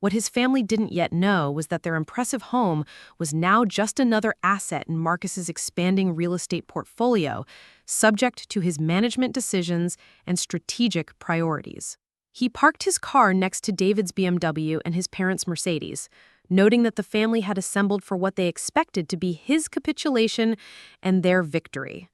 What his family didn't yet know was that their impressive home was now just another asset in Marcus's expanding real estate portfolio, subject to his management decisions and strategic priorities. He parked his car next to David's BMW and his parents' Mercedes, noting that the family had assembled for what they expected to be his capitulation and their victory.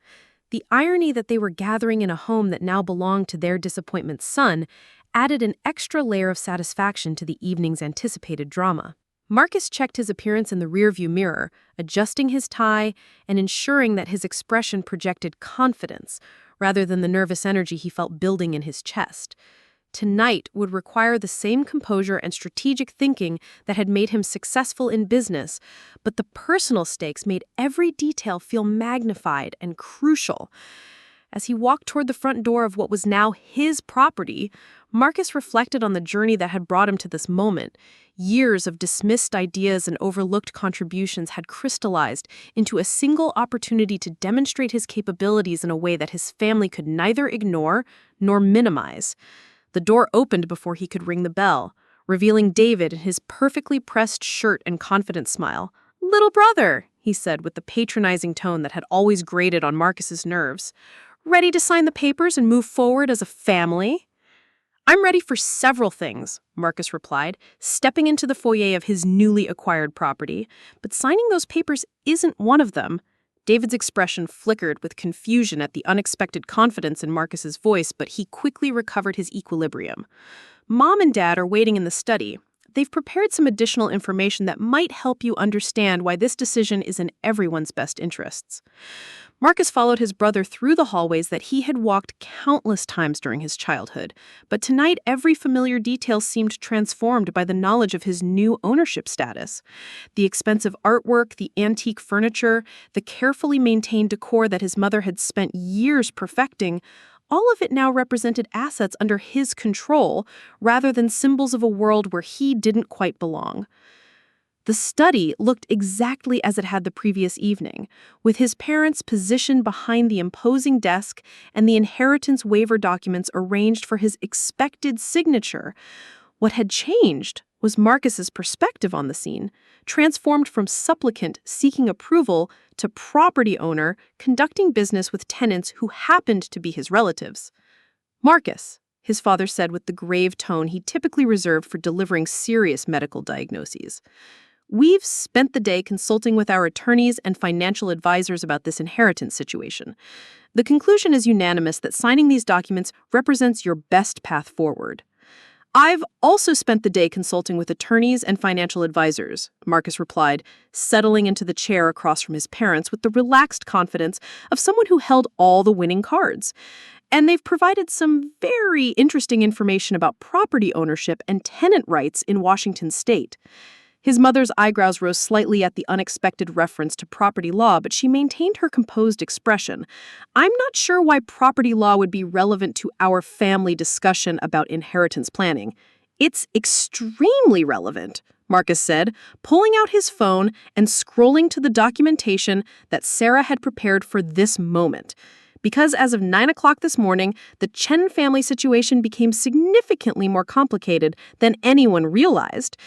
The irony that they were gathering in a home that now belonged to their disappointment son added an extra layer of satisfaction to the evening's anticipated drama. Marcus checked his appearance in the rearview mirror, adjusting his tie and ensuring that his expression projected confidence rather than the nervous energy he felt building in his chest. Tonight would require the same composure and strategic thinking that had made him successful in business, but the personal stakes made every detail feel magnified and crucial. As he walked toward the front door of what was now his property, Marcus reflected on the journey that had brought him to this moment. Years of dismissed ideas and overlooked contributions had crystallized into a single opportunity to demonstrate his capabilities in a way that his family could neither ignore nor minimize. The door opened before he could ring the bell, revealing David in his perfectly pressed shirt and confident smile. "Little brother," he said with the patronizing tone that had always grated on Marcus's nerves. "Ready to sign the papers and move forward as a family?" "I'm ready for several things," Marcus replied, stepping into the foyer of his newly acquired property. "But signing those papers isn't one of them." David's expression flickered with confusion at the unexpected confidence in Marcus's voice, but he quickly recovered his equilibrium. "Mom and Dad are waiting in the study. They've prepared some additional information that might help you understand why this decision is in everyone's best interests." Marcus followed his brother through the hallways that he had walked countless times during his childhood, but tonight every familiar detail seemed transformed by the knowledge of his new ownership status. The expensive artwork, the antique furniture, the carefully maintained decor that his mother had spent years perfecting, all of it now represented assets under his control, rather than symbols of a world where he didn't quite belong. The study looked exactly as it had the previous evening, with his parents positioned behind the imposing desk and the inheritance waiver documents arranged for his expected signature. What had changed was Marcus's perspective on the scene, transformed from supplicant seeking approval to property owner conducting business with tenants who happened to be his relatives. "Marcus," his father said with the grave tone he typically reserved for delivering serious medical diagnoses, "we've spent the day consulting with our attorneys and financial advisors about this inheritance situation. The conclusion is unanimous that signing these documents represents your best path forward. I've also spent the day consulting with attorneys and financial advisors, Marcus replied, settling into the chair across from his parents with the relaxed confidence of someone who held all the winning cards. And they've provided some very interesting information about property ownership and tenant rights in Washington state. His mother's eyebrows rose slightly at the unexpected reference to property law, but she maintained her composed expression. I'm not sure why property law would be relevant to our family discussion about inheritance planning. It's extremely relevant, Marcus said, pulling out his phone and scrolling to the documentation that Sarah had prepared for this moment. Because as of 9 o'clock this morning, the Chen family situation became significantly more complicated than anyone realized.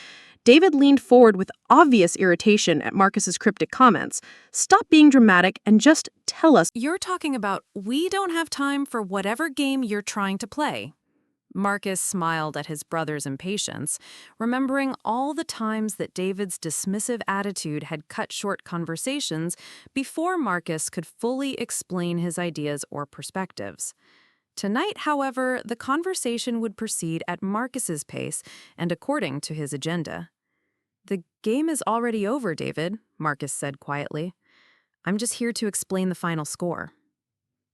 David leaned forward with obvious irritation at Marcus's cryptic comments. Stop being dramatic and just tell us. You're talking about we don't have time for whatever game you're trying to play. Marcus smiled at his brother's impatience, remembering all the times that David's dismissive attitude had cut short conversations before Marcus could fully explain his ideas or perspectives. Tonight, however, the conversation would proceed at Marcus's pace and according to his agenda. "The game is already over, David," Marcus said quietly. "I'm just here to explain the final score."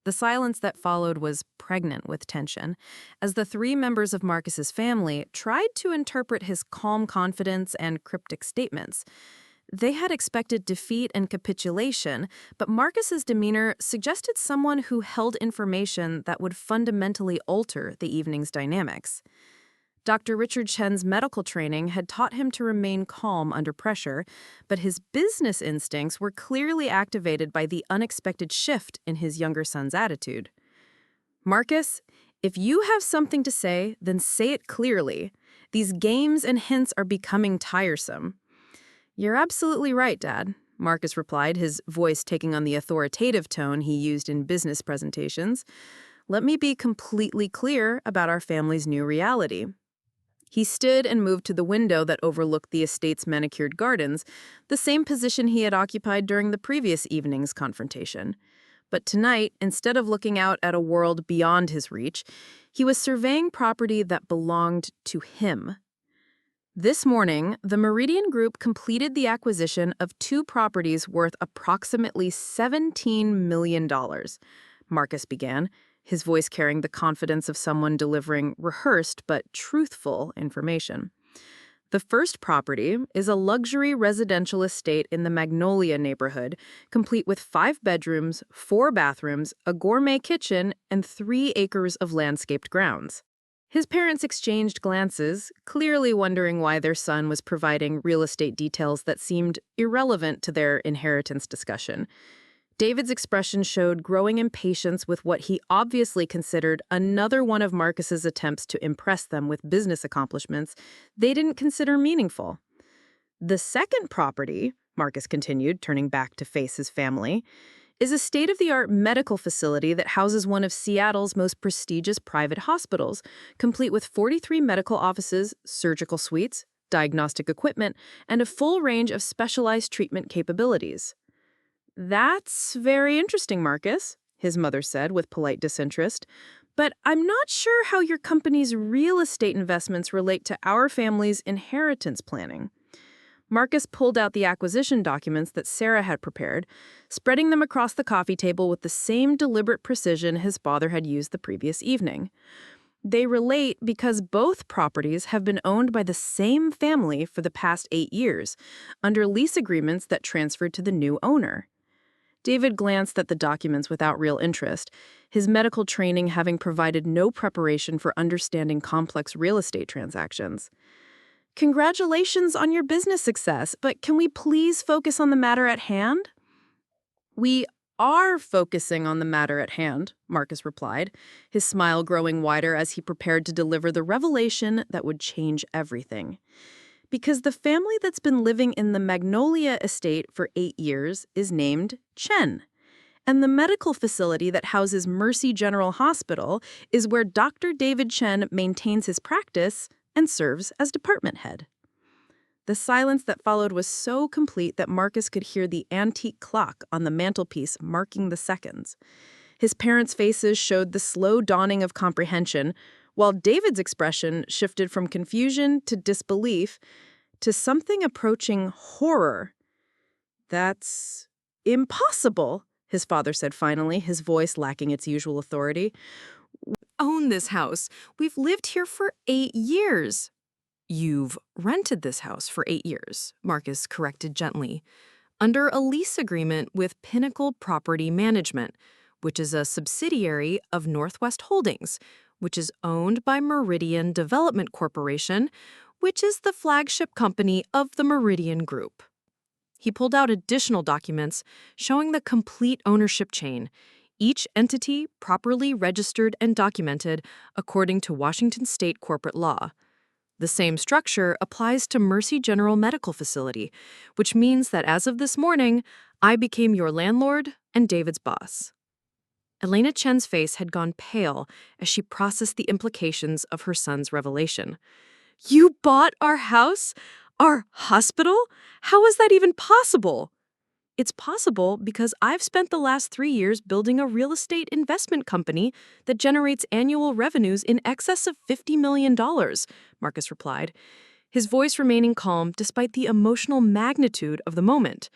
The silence that followed was pregnant with tension, as the three members of Marcus's family tried to interpret his calm confidence and cryptic statements. They had expected defeat and capitulation, but Marcus's demeanor suggested someone who held information that would fundamentally alter the evening's dynamics. Dr. Richard Chen's medical training had taught him to remain calm under pressure, but his business instincts were clearly activated by the unexpected shift in his younger son's attitude. "Marcus, if you have something to say, then say it clearly. These games and hints are becoming tiresome." "You're absolutely right, Dad," Marcus replied, his voice taking on the authoritative tone he used in business presentations. "Let me be completely clear about our family's new reality." He stood and moved to the window that overlooked the estate's manicured gardens, the same position he had occupied during the previous evening's confrontation. But tonight, instead of looking out at a world beyond his reach, he was surveying property that belonged to him. This morning, the Meridian Group completed the acquisition of two properties worth approximately $17 million, Marcus began, his voice carrying the confidence of someone delivering rehearsed but truthful information. The first property is a luxury residential estate in the Magnolia neighborhood, complete with 5 bedrooms, 4 bathrooms, a gourmet kitchen, and 3 acres of landscaped grounds. His parents exchanged glances, clearly wondering why their son was providing real estate details that seemed irrelevant to their inheritance discussion. David's expression showed growing impatience with what he obviously considered another one of Marcus's attempts to impress them with business accomplishments they didn't consider meaningful. "The second property," Marcus continued, turning back to face his family, "is a state-of-the-art medical facility that houses one of Seattle's most prestigious private hospitals, complete with 43 medical offices, surgical suites, diagnostic equipment, and a full range of specialized treatment capabilities." "That's very interesting, Marcus," his mother said with polite disinterest. "But I'm not sure how your company's real estate investments relate to our family's inheritance planning." Marcus pulled out the acquisition documents that Sarah had prepared, spreading them across the coffee table with the same deliberate precision his father had used the previous evening. "They relate because both properties have been owned by the same family for the past 8 years, under lease agreements that transferred to the new owner." David glanced at the documents without real interest, his medical training having provided no preparation for understanding complex real estate transactions. "Congratulations on your business success, but can we please focus on the matter at hand?" "We are focusing on the matter at hand," Marcus replied, his smile growing wider as he prepared to deliver the revelation that would change everything. "Because the family that's been living in the Magnolia estate for 8 years is named Chen. And the medical facility that houses Mercy General Hospital is where Dr. David Chen maintains his practice and serves as department head." The silence that followed was so complete that Marcus could hear the antique clock on the mantelpiece marking the seconds. His parents' faces showed the slow dawning of comprehension, while David's expression shifted from confusion to disbelief to something approaching horror. "That's impossible," his father said finally, his voice lacking its usual authority. Own this house. We've lived here for 8 years. You've rented this house for 8 years, Marcus corrected gently, under a lease agreement with Pinnacle Property Management, which is a subsidiary of Northwest Holdings, which is owned by Meridian Development Corporation, which is the flagship company of the Meridian Group. He pulled out additional documents showing the complete ownership chain, each entity properly registered and documented according to Washington state corporate law. The same structure applies to Mercy General Medical Facility, which means that as of this morning, I became your landlord and David's boss. Elena Chen's face had gone pale as she processed the implications of her son's revelation. "You bought our house? Our hospital? How is that even possible?" "It's possible because I've spent the last 3 years building a real estate investment company that generates annual revenues in excess of $50 million, Marcus replied, his voice remaining calm despite the emotional magnitude of the moment.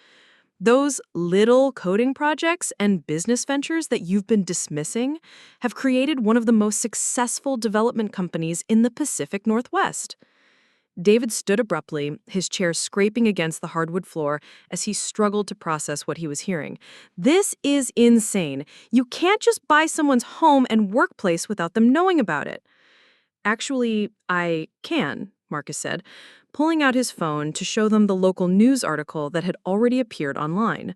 "Those little coding projects and business ventures that you've been dismissing have created one of the most successful development companies in the Pacific Northwest." David stood abruptly, his chair scraping against the hardwood floor as he struggled to process what he was hearing. "This is insane. You can't just buy someone's home and workplace without them knowing about it." "Actually, I can," Marcus said, pulling out his phone to show them the local news article that had already appeared online.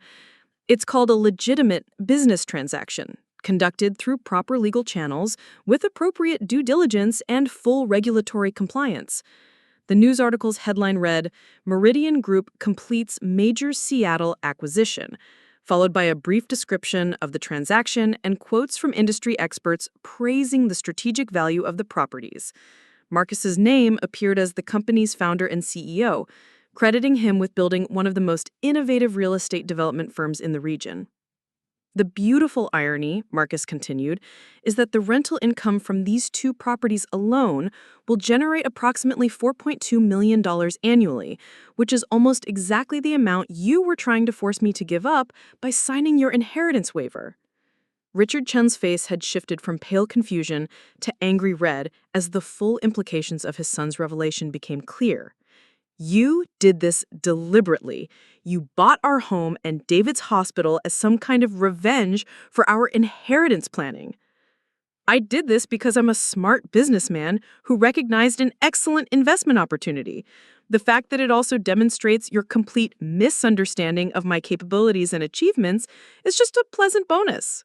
"It's called a legitimate business transaction, conducted through proper legal channels with appropriate due diligence and full regulatory compliance." The news article's headline read, "Meridian Group completes major Seattle acquisition," followed by a brief description of the transaction and quotes from industry experts praising the strategic value of the properties. Marcus's name appeared as the company's founder and CEO, crediting him with building one of the most innovative real estate development firms in the region. "The beautiful irony," Marcus continued, "is that the rental income from these 2 properties alone will generate approximately $4.2 million annually, which is almost exactly the amount you were trying to force me to give up by signing your inheritance waiver." Richard Chen's face had shifted from pale confusion to angry red as the full implications of his son's revelation became clear. "You did this deliberately. You bought our home and David's hospital as some kind of revenge for our inheritance planning." "I did this because I'm a smart businessman who recognized an excellent investment opportunity. The fact that it also demonstrates your complete misunderstanding of my capabilities and achievements is just a pleasant bonus."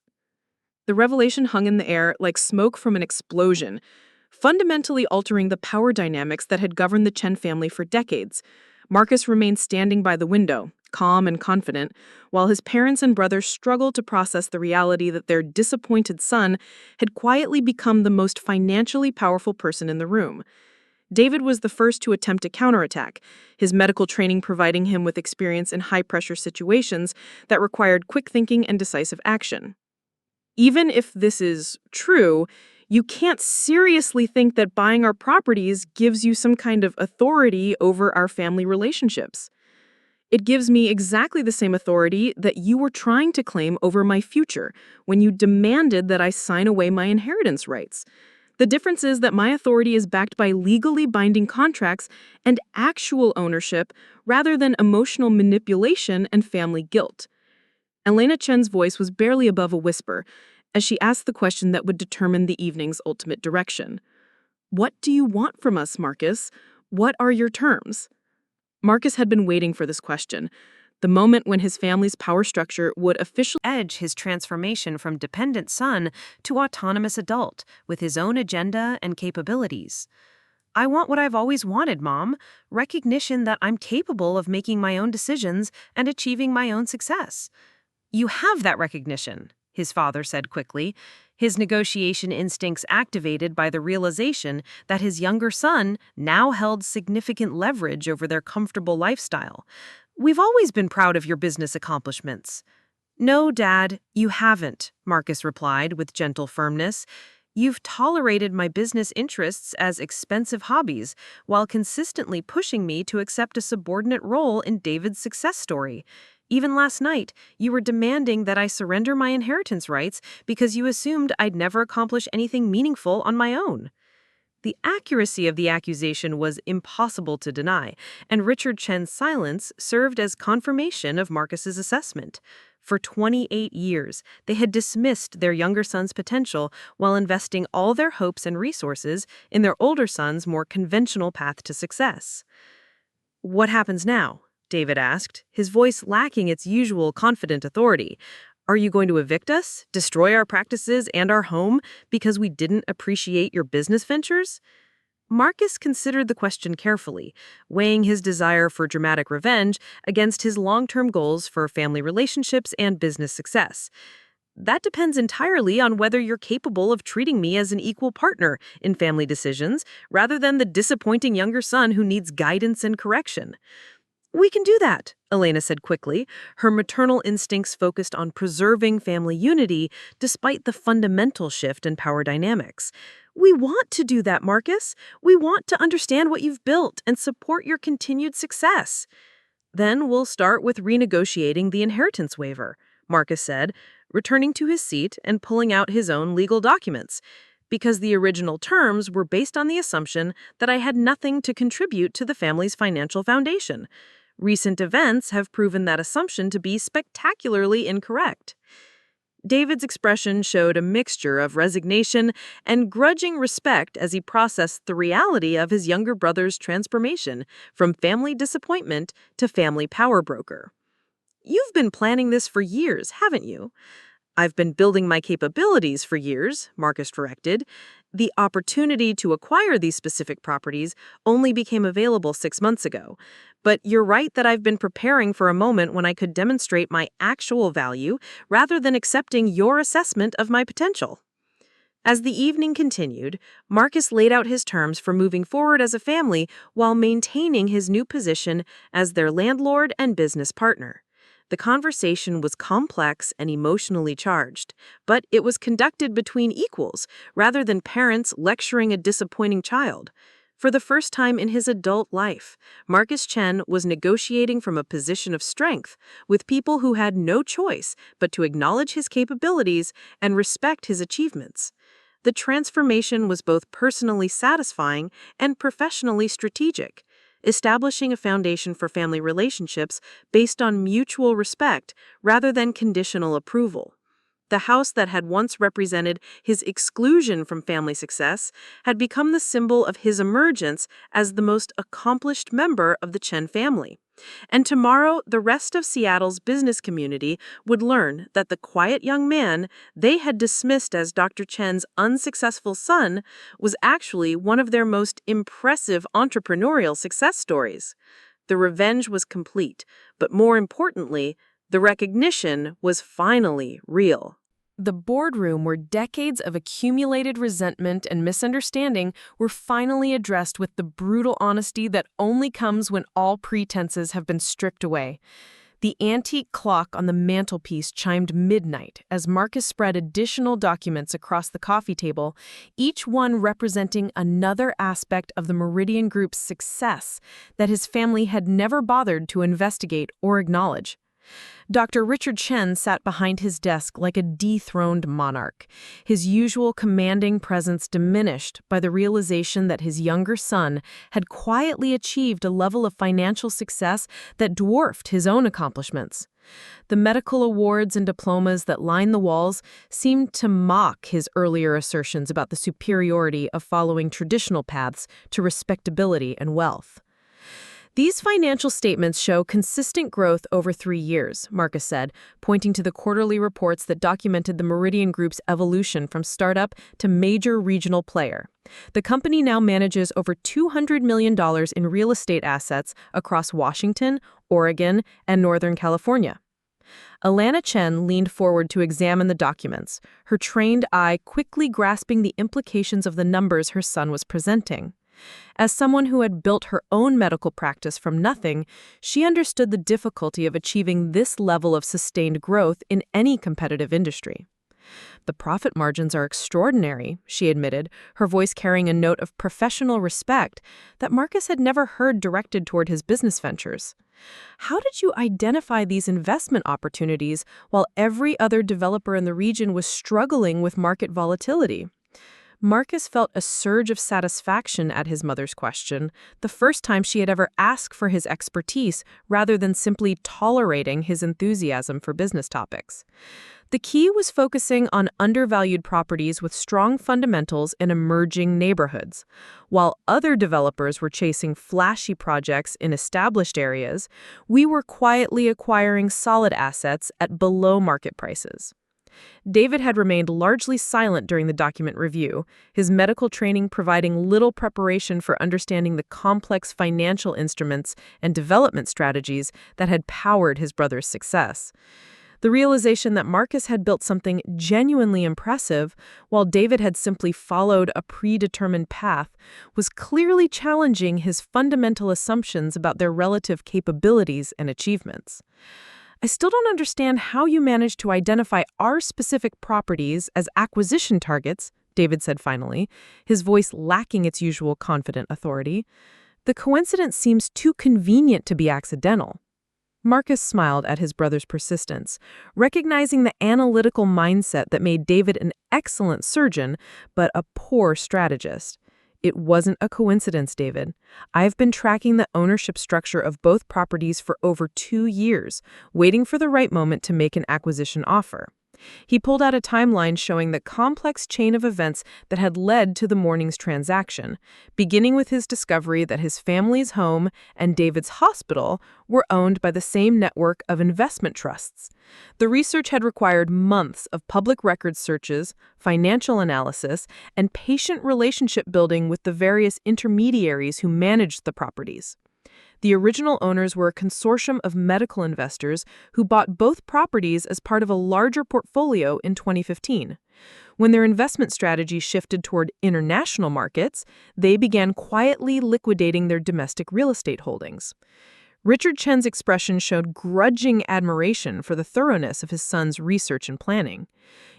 The revelation hung in the air like smoke from an explosion, fundamentally altering the power dynamics that had governed the Chen family for decades. Marcus remained standing by the window, calm and confident, while his parents and brothers struggled to process the reality that their disappointed son had quietly become the most financially powerful person in the room. David was the first to attempt a counterattack, his medical training providing him with experience in high-pressure situations that required quick thinking and decisive action. "Even if this is true, you can't seriously think that buying our properties gives you some kind of authority over our family relationships. It gives me exactly the same authority that you were trying to claim over my future when you demanded that I sign away my inheritance rights. The difference is that my authority is backed by legally binding contracts and actual ownership rather than emotional manipulation and family guilt." Elena Chen's voice was barely above a whisper as she asked the question that would determine the evening's ultimate direction. "What do you want from us, Marcus? What are your terms?" Marcus had been waiting for this question, the moment when his family's power structure would officially Edge his transformation from dependent son to autonomous adult with his own agenda and capabilities. "I want what I've always wanted, Mom, recognition that I'm capable of making my own decisions and achieving my own success." "You have that recognition," his father said quickly, his negotiation instincts activated by the realization that his younger son now held significant leverage over their comfortable lifestyle. "We've always been proud of your business accomplishments." "No, Dad, you haven't," Marcus replied with gentle firmness. You've tolerated my business interests as expensive hobbies while consistently pushing me to accept a subordinate role in David's success story. Even last night, you were demanding that I surrender my inheritance rights because you assumed I'd never accomplish anything meaningful on my own. The accuracy of the accusation was impossible to deny, and Richard Chen's silence served as confirmation of Marcus's assessment. For 28 years, they had dismissed their younger son's potential while investing all their hopes and resources in their older son's more conventional path to success. "What happens now?" David asked, his voice lacking its usual confident authority. "Are you going to evict us, destroy our practices and our home because we didn't appreciate your business ventures?" Marcus considered the question carefully, weighing his desire for dramatic revenge against his long-term goals for family relationships and business success. "That depends entirely on whether you're capable of treating me as an equal partner in family decisions rather than the disappointing younger son who needs guidance and correction." "We can do that," Elena said quickly, her maternal instincts focused on preserving family unity despite the fundamental shift in power dynamics. "We want to do that, Marcus. We want to understand what you've built and support your continued success." "Then we'll start with renegotiating the inheritance waiver," Marcus said, returning to his seat and pulling out his own legal documents, "because the original terms were based on the assumption that I had nothing to contribute to the family's financial foundation. Recent events have proven that assumption to be spectacularly incorrect." David's expression showed a mixture of resignation and grudging respect as he processed the reality of his younger brother's transformation from family disappointment to family power broker. "You've been planning this for years, haven't you?" "I've been building my capabilities for years," Marcus corrected. "The opportunity to acquire these specific properties only became available 6 months ago. But you're right that I've been preparing for a moment when I could demonstrate my actual value rather than accepting your assessment of my potential." As the evening continued, Marcus laid out his terms for moving forward as a family while maintaining his new position as their landlord and business partner. The conversation was complex and emotionally charged, but it was conducted between equals rather than parents lecturing a disappointing child. For the first time in his adult life, Marcus Chen was negotiating from a position of strength with people who had no choice but to acknowledge his capabilities and respect his achievements. The transformation was both personally satisfying and professionally strategic, establishing a foundation for family relationships based on mutual respect rather than conditional approval. The house that had once represented his exclusion from family success had become the symbol of his emergence as the most accomplished member of the Chen family. And tomorrow, the rest of Seattle's business community would learn that the quiet young man they had dismissed as Dr. Chen's unsuccessful son was actually one of their most impressive entrepreneurial success stories. The revenge was complete, but more importantly, the recognition was finally real. The boardroom, where decades of accumulated resentment and misunderstanding were finally addressed with the brutal honesty that only comes when all pretenses have been stripped away. The antique clock on the mantelpiece chimed midnight as Marcus spread additional documents across the coffee table, each one representing another aspect of the Meridian Group's success that his family had never bothered to investigate or acknowledge. Dr. Richard Chen sat behind his desk like a dethroned monarch, his usual commanding presence diminished by the realization that his younger son had quietly achieved a level of financial success that dwarfed his own accomplishments. The medical awards and diplomas that lined the walls seemed to mock his earlier assertions about the superiority of following traditional paths to respectability and wealth. "These financial statements show consistent growth over 3 years," Marcus said, pointing to the quarterly reports that documented the Meridian Group's evolution from startup to major regional player. The company now manages over $200 million in real estate assets across Washington, Oregon, and Northern California. Elena Chen leaned forward to examine the documents, her trained eye quickly grasping the implications of the numbers her son was presenting. As someone who had built her own medical practice from nothing, she understood the difficulty of achieving this level of sustained growth in any competitive industry. the profit margins are extraordinary," she admitted, her voice carrying a note of professional respect that Marcus had never heard directed toward his business ventures. "How did you identify these investment opportunities while every other developer in the region was struggling with market volatility?" Marcus felt a surge of satisfaction at his mother's question, the first time she had ever asked for his expertise rather than simply tolerating his enthusiasm for business topics. The key was focusing on undervalued properties with strong fundamentals in emerging neighborhoods. While other developers were chasing flashy projects in established areas, we were quietly acquiring solid assets at below-market prices. David had remained largely silent during the document review, his medical training providing little preparation for understanding the complex financial instruments and development strategies that had powered his brother's success. The realization that Marcus had built something genuinely impressive, while David had simply followed a predetermined path, was clearly challenging his fundamental assumptions about their relative capabilities and achievements. "I still don't understand how you managed to identify our specific properties as acquisition targets," David said finally, his voice lacking its usual confident authority. "The coincidence seems too convenient to be accidental." Marcus smiled at his brother's persistence, recognizing the analytical mindset that made David an excellent surgeon, but a poor strategist. "It wasn't a coincidence, David. I've been tracking the ownership structure of both properties for over 2 years, waiting for the right moment to make an acquisition offer." He pulled out a timeline showing the complex chain of events that had led to the morning's transaction, beginning with his discovery that his family's home and David's hospital were owned by the same network of investment trusts. The research had required months of public records searches, financial analysis, and patient relationship building with the various intermediaries who managed the properties. The original owners were a consortium of medical investors who bought both properties as part of a larger portfolio in 2015. When their investment strategy shifted toward international markets, they began quietly liquidating their domestic real estate holdings. Richard Chen's expression showed grudging admiration for the thoroughness of his son's research and planning.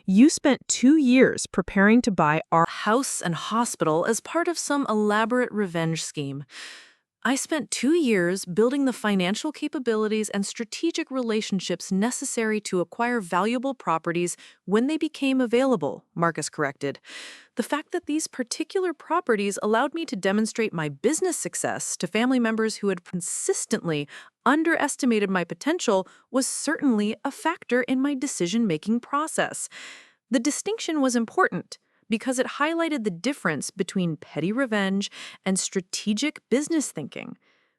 "You spent 2 years preparing to buy our House and hospital as part of some elaborate revenge scheme. I spent 2 years building the financial capabilities and strategic relationships necessary to acquire valuable properties when they became available," Marcus corrected. "The fact that these particular properties allowed me to demonstrate my business success to family members who had consistently underestimated my potential was certainly a factor in my decision-making process. The distinction was important because it highlighted the difference between petty revenge and strategic business thinking.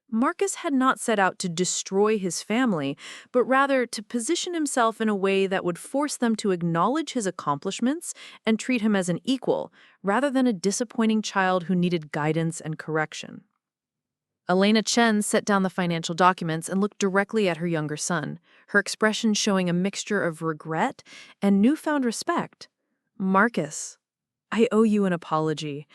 Marcus had not set out to destroy his family, but rather to position himself in a way that would force them to acknowledge his accomplishments and treat him as an equal, rather than a disappointing child who needed guidance and correction." Elena Chen set down the financial documents and looked directly at her younger son, her expression showing a mixture of regret and newfound respect. "Marcus, I owe you an apology.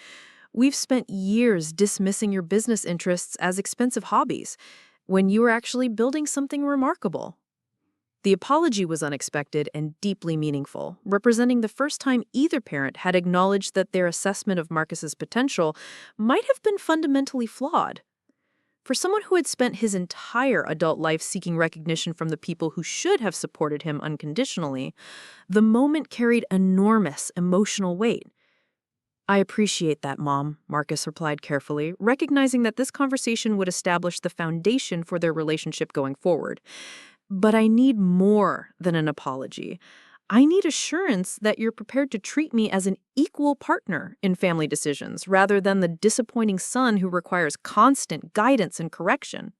We've spent years dismissing your business interests as expensive hobbies, when you were actually building something remarkable." The apology was unexpected and deeply meaningful, representing the first time either parent had acknowledged that their assessment of Marcus's potential might have been fundamentally flawed. For someone who had spent his entire adult life seeking recognition from the people who should have supported him unconditionally, the moment carried enormous emotional weight. "I appreciate that, Mom," Marcus replied carefully, recognizing that this conversation would establish the foundation for their relationship going forward. "But I need more than an apology. I need assurance that you're prepared to treat me as an equal partner in family decisions, rather than the disappointing son who requires constant guidance and correction."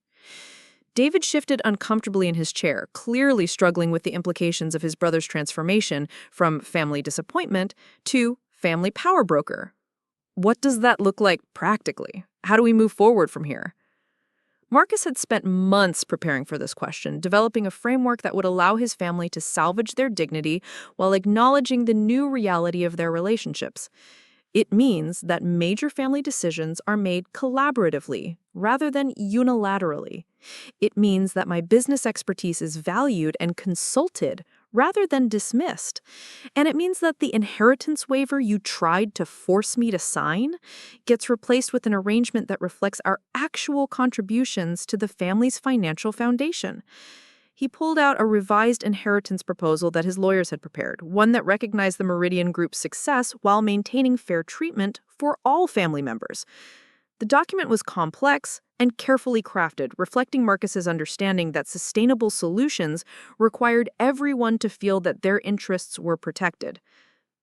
David shifted uncomfortably in his chair, clearly struggling with the implications of his brother's transformation from family disappointment to family power broker. "What does that look like practically? How do we move forward from here?" Marcus had spent months preparing for this question, developing a framework that would allow his family to salvage their dignity while acknowledging the new reality of their relationships. It means that major family decisions are made collaboratively rather than unilaterally. It means that my business expertise is valued and consulted rather than dismissed. And it means that the inheritance waiver you tried to force me to sign gets replaced with an arrangement that reflects our actual contributions to the family's financial foundation. He pulled out a revised inheritance proposal that his lawyers had prepared, one that recognized the Meridian Group's success while maintaining fair treatment for all family members. The document was complex and carefully crafted, reflecting Marcus's understanding that sustainable solutions required everyone to feel that their interests were protected.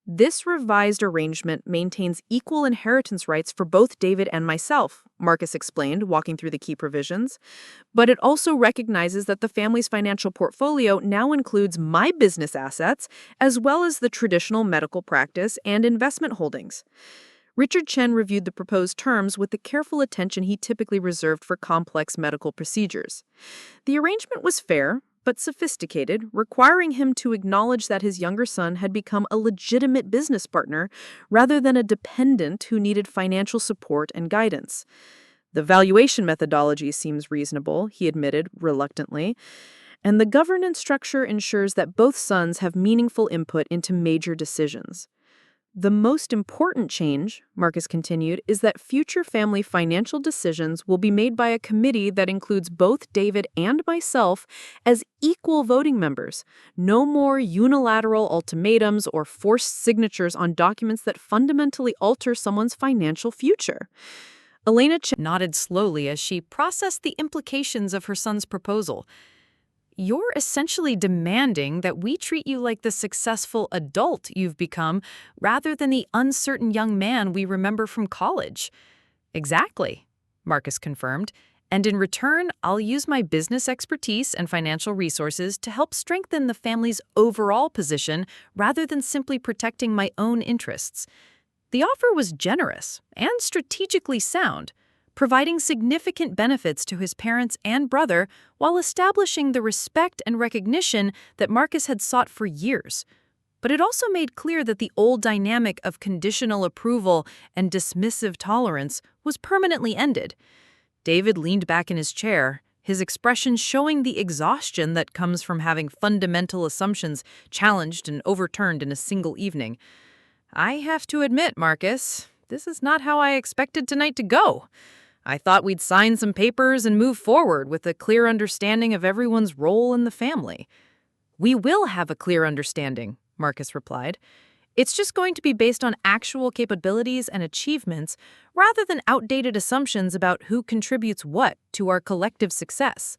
This revised arrangement maintains equal inheritance rights for both David and myself, Marcus explained, walking through the key provisions. But it also recognizes that the family's financial portfolio now includes my business assets, as well as the traditional medical practice and investment holdings. Richard Chen reviewed the proposed terms with the careful attention he typically reserved for complex medical procedures. The arrangement was fair, but sophisticated, requiring him to acknowledge that his younger son had become a legitimate business partner rather than a dependent who needed financial support and guidance. The valuation methodology seems reasonable, he admitted reluctantly, and the governance structure ensures that both sons have meaningful input into major decisions. The most important change, Marcus continued, is that future family financial decisions will be made by a committee that includes both David and myself as equal voting members. No more unilateral ultimatums or forced signatures on documents that fundamentally alter someone's financial future. Elena Chen Nodded slowly as she processed the implications of her son's proposal. You're essentially demanding that we treat you like the successful adult you've become rather than the uncertain young man we remember from college. Exactly, Marcus confirmed. And in return, I'll use my business expertise and financial resources to help strengthen the family's overall position rather than simply protecting my own interests. The offer was generous and strategically sound, providing significant benefits to his parents and brother while establishing the respect and recognition that Marcus had sought for years. But it also made clear that the old dynamic of conditional approval and dismissive tolerance was permanently ended. David leaned back in his chair, his expression showing the exhaustion that comes from having fundamental assumptions challenged and overturned in a single evening. I have to admit, Marcus, this is not how I expected tonight to go. I thought we'd sign some papers and move forward with a clear understanding of everyone's role in the family. We will have a clear understanding, Marcus replied. It's just going to be based on actual capabilities and achievements rather than outdated assumptions about who contributes what to our collective success.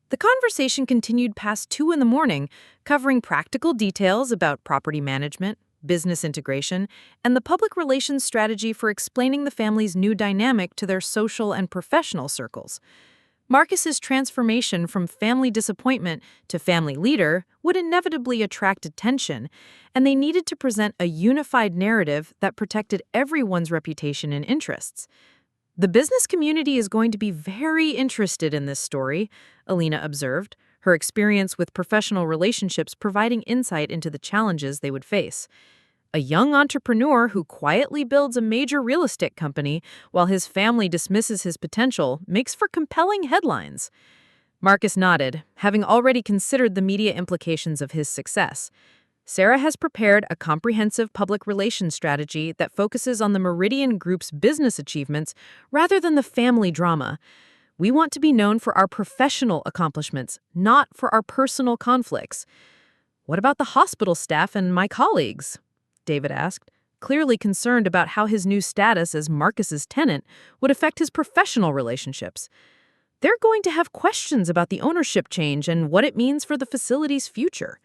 The conversation continued past 2 a.m, covering practical details about property management, business integration, and the public relations strategy for explaining the family's new dynamic to their social and professional circles. Marcus's transformation from family disappointment to family leader would inevitably attract attention, and they needed to present a unified narrative that protected everyone's reputation and interests. The business community is going to be very interested in this story, Elena observed, her experience with professional relationships providing insight into the challenges they would face. A young entrepreneur who quietly builds a major real estate company while his family dismisses his potential makes for compelling headlines. Marcus nodded, having already considered the media implications of his success. Sarah has prepared a comprehensive public relations strategy that focuses on the Meridian Group's business achievements rather than the family drama. We want to be known for our professional accomplishments, not for our personal conflicts. What about the hospital staff and my colleagues? David asked, clearly concerned about how his new status as Marcus's tenant would affect his professional relationships. They're going to have questions about the ownership change and what it means for the facility's future.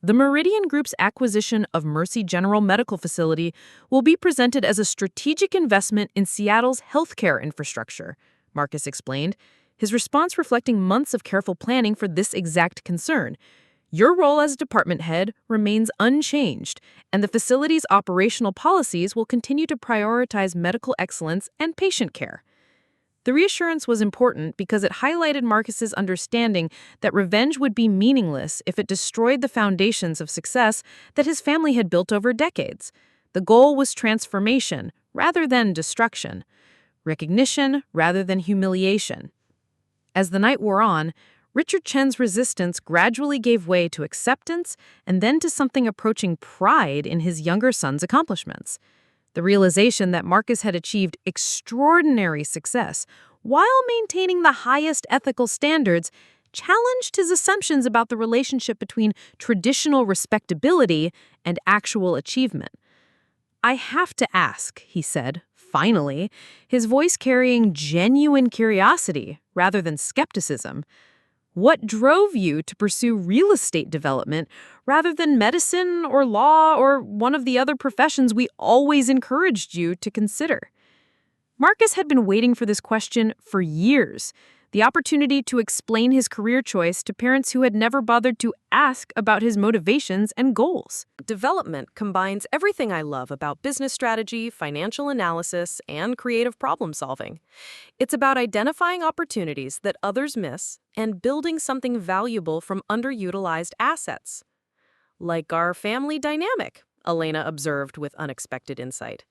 The Meridian Group's acquisition of Mercy General Medical Facility will be presented as a strategic investment in Seattle's healthcare infrastructure, Marcus explained, his response reflecting months of careful planning for this exact concern. Your role as department head remains unchanged, and the facility's operational policies will continue to prioritize medical excellence and patient care. The reassurance was important because it highlighted Marcus's understanding that revenge would be meaningless if it destroyed the foundations of success that his family had built over decades. The goal was transformation rather than destruction, recognition rather than humiliation. As the night wore on, Richard Chen's resistance gradually gave way to acceptance and then to something approaching pride in his younger son's accomplishments. The realization that Marcus had achieved extraordinary success while maintaining the highest ethical standards challenged his assumptions about the relationship between traditional respectability and actual achievement. "I have to ask," he said, finally, his voice carrying genuine curiosity rather than skepticism. "What drove you to pursue real estate development rather than medicine or law or one of the other professions we always encouraged you to consider?" Marcus had been waiting for this question for years, the opportunity to explain his career choice to parents who had never bothered to ask about his motivations and goals. Development combines everything I love about business strategy, financial analysis, and creative problem solving. It's about identifying opportunities that others miss and building something valuable from underutilized assets. Like our family dynamic, Elena observed with unexpected insight.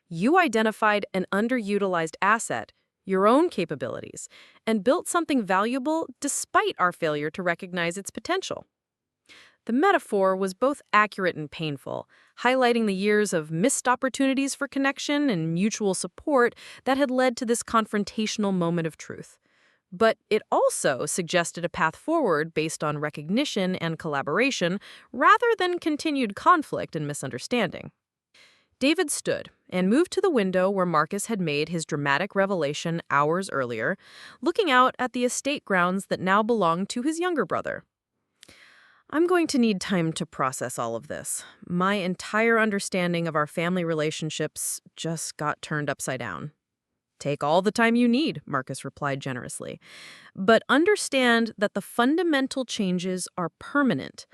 You identified an underutilized asset, your own capabilities, and built something valuable despite our failure to recognize its potential. The metaphor was both accurate and painful, highlighting the years of missed opportunities for connection and mutual support that had led to this confrontational moment of truth. But it also suggested a path forward based on recognition and collaboration rather than continued conflict and misunderstanding. David stood and moved to the window where Marcus had made his dramatic revelation hours earlier, looking out at the estate grounds that now belonged to his younger brother. "I'm going to need time to process all of this. My entire understanding of our family relationships just got turned upside down." "Take all the time you need," Marcus replied generously. "But understand that the fundamental changes are permanent.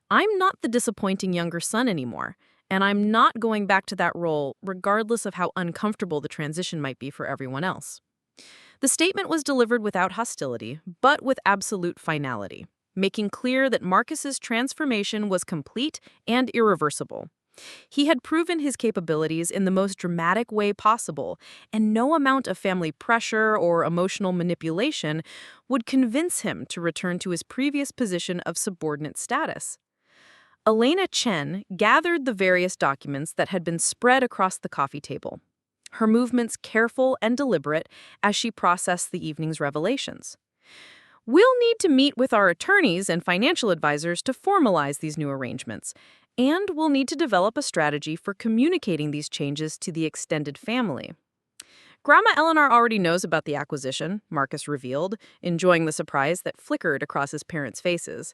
I'm not the disappointing younger son anymore, and I'm not going back to that role regardless of how uncomfortable the transition might be for everyone else." The statement was delivered without hostility, but with absolute finality, making clear that Marcus's transformation was complete and irreversible. He had proven his capabilities in the most dramatic way possible, and no amount of family pressure or emotional manipulation would convince him to return to his previous position of subordinate status. Elena Chen gathered the various documents that had been spread across the coffee table, her movements careful and deliberate as she processed the evening's revelations. "We'll need to meet with our attorneys and financial advisors to formalize these new arrangements, and we'll need to develop a strategy for communicating these changes to the extended family." "Grandma Eleanor already knows about the acquisition," Marcus revealed, enjoying the surprise that flickered across his parents' faces.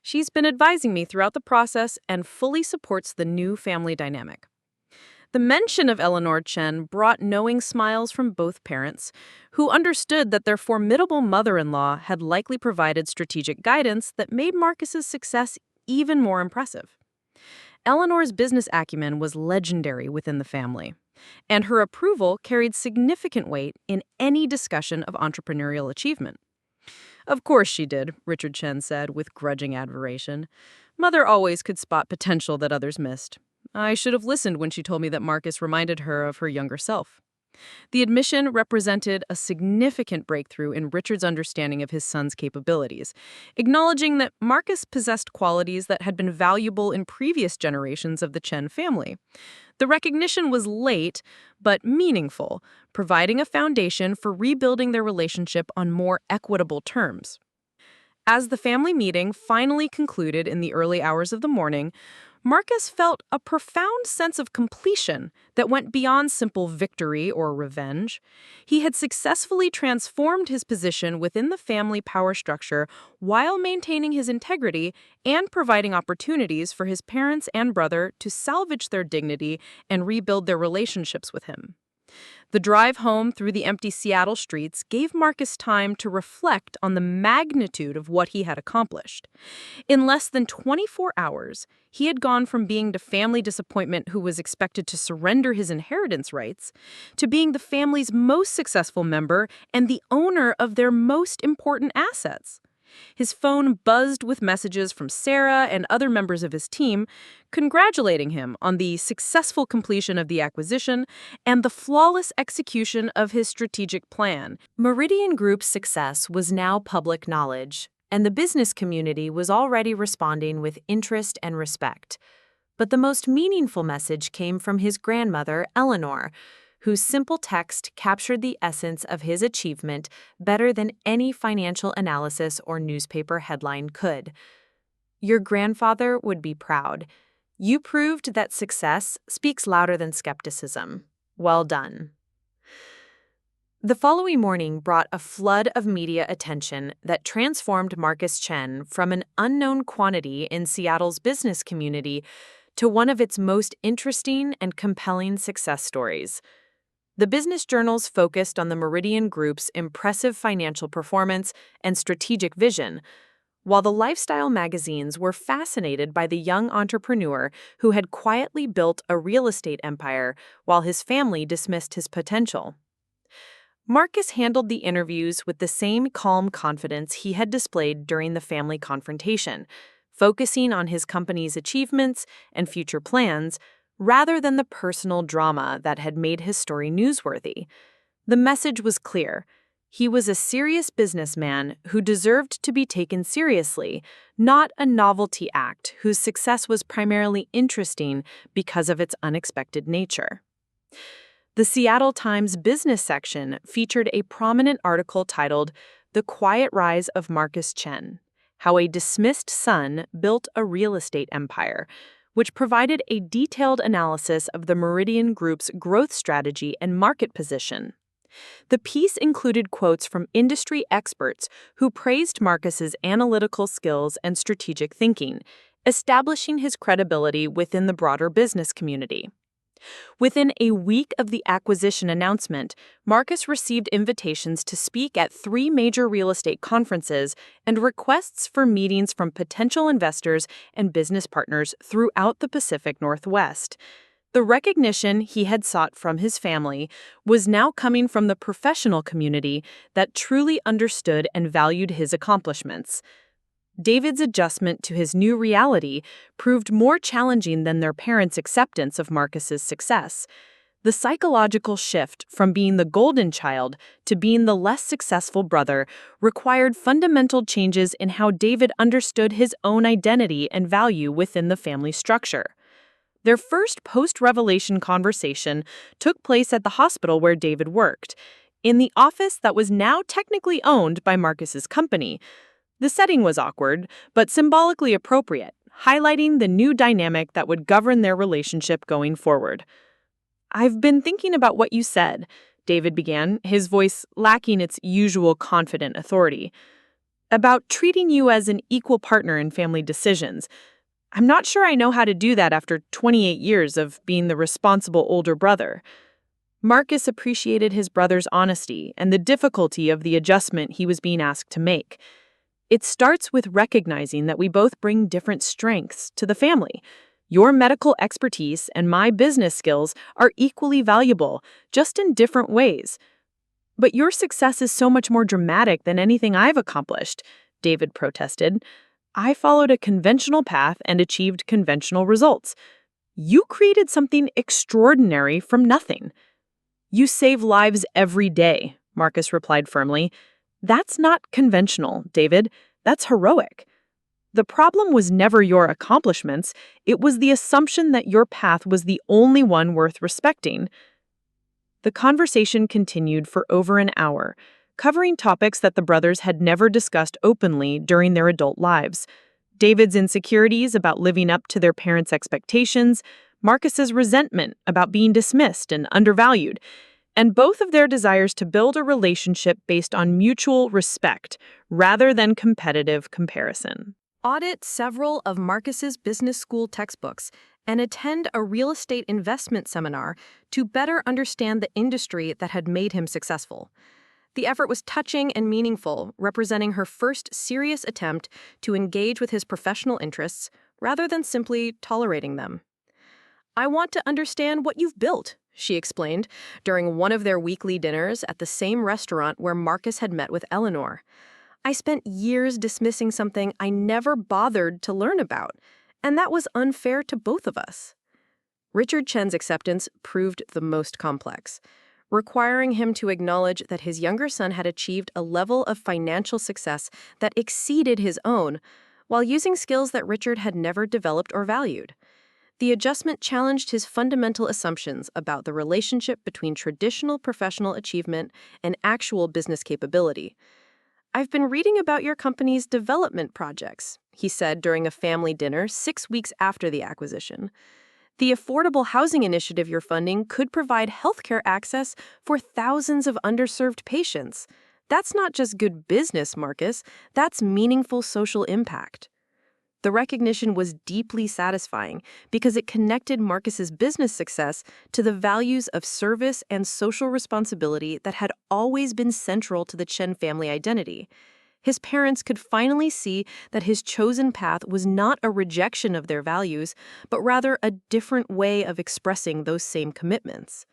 "She's been advising me throughout the process and fully supports the new family dynamic." The mention of Eleanor Chen brought knowing smiles from both parents, who understood that their formidable mother-in-law had likely provided strategic guidance that made Marcus's success even more impressive. Eleanor's business acumen was legendary within the family, and her approval carried significant weight in any discussion of entrepreneurial achievement. "Of course she did," Richard Chen said with grudging admiration. "Mother always could spot potential that others missed. I should have listened when she told me that Marcus reminded her of her younger self." The admission represented a significant breakthrough in Richard's understanding of his son's capabilities, acknowledging that Marcus possessed qualities that had been valuable in previous generations of the Chen family. The recognition was late, but meaningful, providing a foundation for rebuilding their relationship on more equitable terms. As the family meeting finally concluded in the early hours of the morning, Marcus felt a profound sense of completion that went beyond simple victory or revenge. He had successfully transformed his position within the family power structure while maintaining his integrity and providing opportunities for his parents and brother to salvage their dignity and rebuild their relationships with him. The drive home through the empty Seattle streets gave Marcus time to reflect on the magnitude of what he had accomplished. In less than 24 hours, he had gone from being the family disappointment who was expected to surrender his inheritance rights to being the family's most successful member and the owner of their most important assets. His phone buzzed with messages from Sarah and other members of his team, congratulating him on the successful completion of the acquisition and the flawless execution of his strategic plan. Meridian Group's success was now public knowledge, and the business community was already responding with interest and respect. But the most meaningful message came from his grandmother, Eleanor, whose simple text captured the essence of his achievement better than any financial analysis or newspaper headline could. Your grandfather would be proud. You proved that success speaks louder than skepticism. Well done. The following morning brought a flood of media attention that transformed Marcus Chen from an unknown quantity in Seattle's business community to one of its most interesting and compelling success stories. The business journals focused on the Meridian Group's impressive financial performance and strategic vision, while the lifestyle magazines were fascinated by the young entrepreneur who had quietly built a real estate empire while his family dismissed his potential. Marcus handled the interviews with the same calm confidence he had displayed during the family confrontation, focusing on his company's achievements and future plans rather than the personal drama that had made his story newsworthy. The message was clear. He was a serious businessman who deserved to be taken seriously, not a novelty act whose success was primarily interesting because of its unexpected nature. The Seattle Times business section featured a prominent article titled "The Quiet Rise of Marcus Chen: How a Dismissed Son Built a Real Estate Empire," which provided a detailed analysis of the Meridian Group's growth strategy and market position. The piece included quotes from industry experts who praised Marcus's analytical skills and strategic thinking, establishing his credibility within the broader business community. Within a week of the acquisition announcement, Marcus received invitations to speak at 3 major real estate conferences and requests for meetings from potential investors and business partners throughout the Pacific Northwest. The recognition he had sought from his family was now coming from the professional community that truly understood and valued his accomplishments. David's adjustment to his new reality proved more challenging than their parents' acceptance of Marcus's success. The psychological shift from being the golden child to being the less successful brother required fundamental changes in how David understood his own identity and value within the family structure. Their first post-revelation conversation took place at the hospital where David worked, in the office that was now technically owned by Marcus's company. The setting was awkward, but symbolically appropriate, highlighting the new dynamic that would govern their relationship going forward. "I've been thinking about what you said," David began, his voice lacking its usual confident authority, "about treating you as an equal partner in family decisions. I'm not sure I know how to do that after 28 years of being the responsible older brother." Marcus appreciated his brother's honesty and the difficulty of the adjustment he was being asked to make. "It starts with recognizing that we both bring different strengths to the family. Your medical expertise and my business skills are equally valuable, just in different ways." "But your success is so much more dramatic than anything I've accomplished," David protested. "I followed a conventional path and achieved conventional results. You created something extraordinary from nothing." "You save lives every day," Marcus replied firmly. "That's not conventional, David. That's heroic. The problem was never your accomplishments. It was the assumption that your path was the only one worth respecting." The conversation continued for over an hour, covering topics that the brothers had never discussed openly during their adult lives. David's insecurities about living up to their parents' expectations, Marcus's resentment about being dismissed and undervalued, and both of their desires to build a relationship based on mutual respect rather than competitive comparison. Audit several of Marcus's business school textbooks and attend a real estate investment seminar to better understand the industry that had made him successful. The effort was touching and meaningful, representing her first serious attempt to engage with his professional interests rather than simply tolerating them. "I want to understand what you've built," she explained during one of their weekly dinners at the same restaurant where Marcus had met with Eleanor. "I spent years dismissing something I never bothered to learn about, and that was unfair to both of us." Richard Chen's acceptance proved the most complex. requiring him to acknowledge that his younger son had achieved a level of financial success that exceeded his own, while using skills that Richard had never developed or valued. The adjustment challenged his fundamental assumptions about the relationship between traditional professional achievement and actual business capability. "I've been reading about your company's development projects," he said during a family dinner 6 weeks after the acquisition. "The affordable housing initiative you're funding could provide healthcare access for thousands of underserved patients. That's not just good business, Marcus. That's meaningful social impact." The recognition was deeply satisfying because it connected Marcus's business success to the values of service and social responsibility that had always been central to the Chen family identity. His parents could finally see that his chosen path was not a rejection of their values, but rather a different way of expressing those same commitments.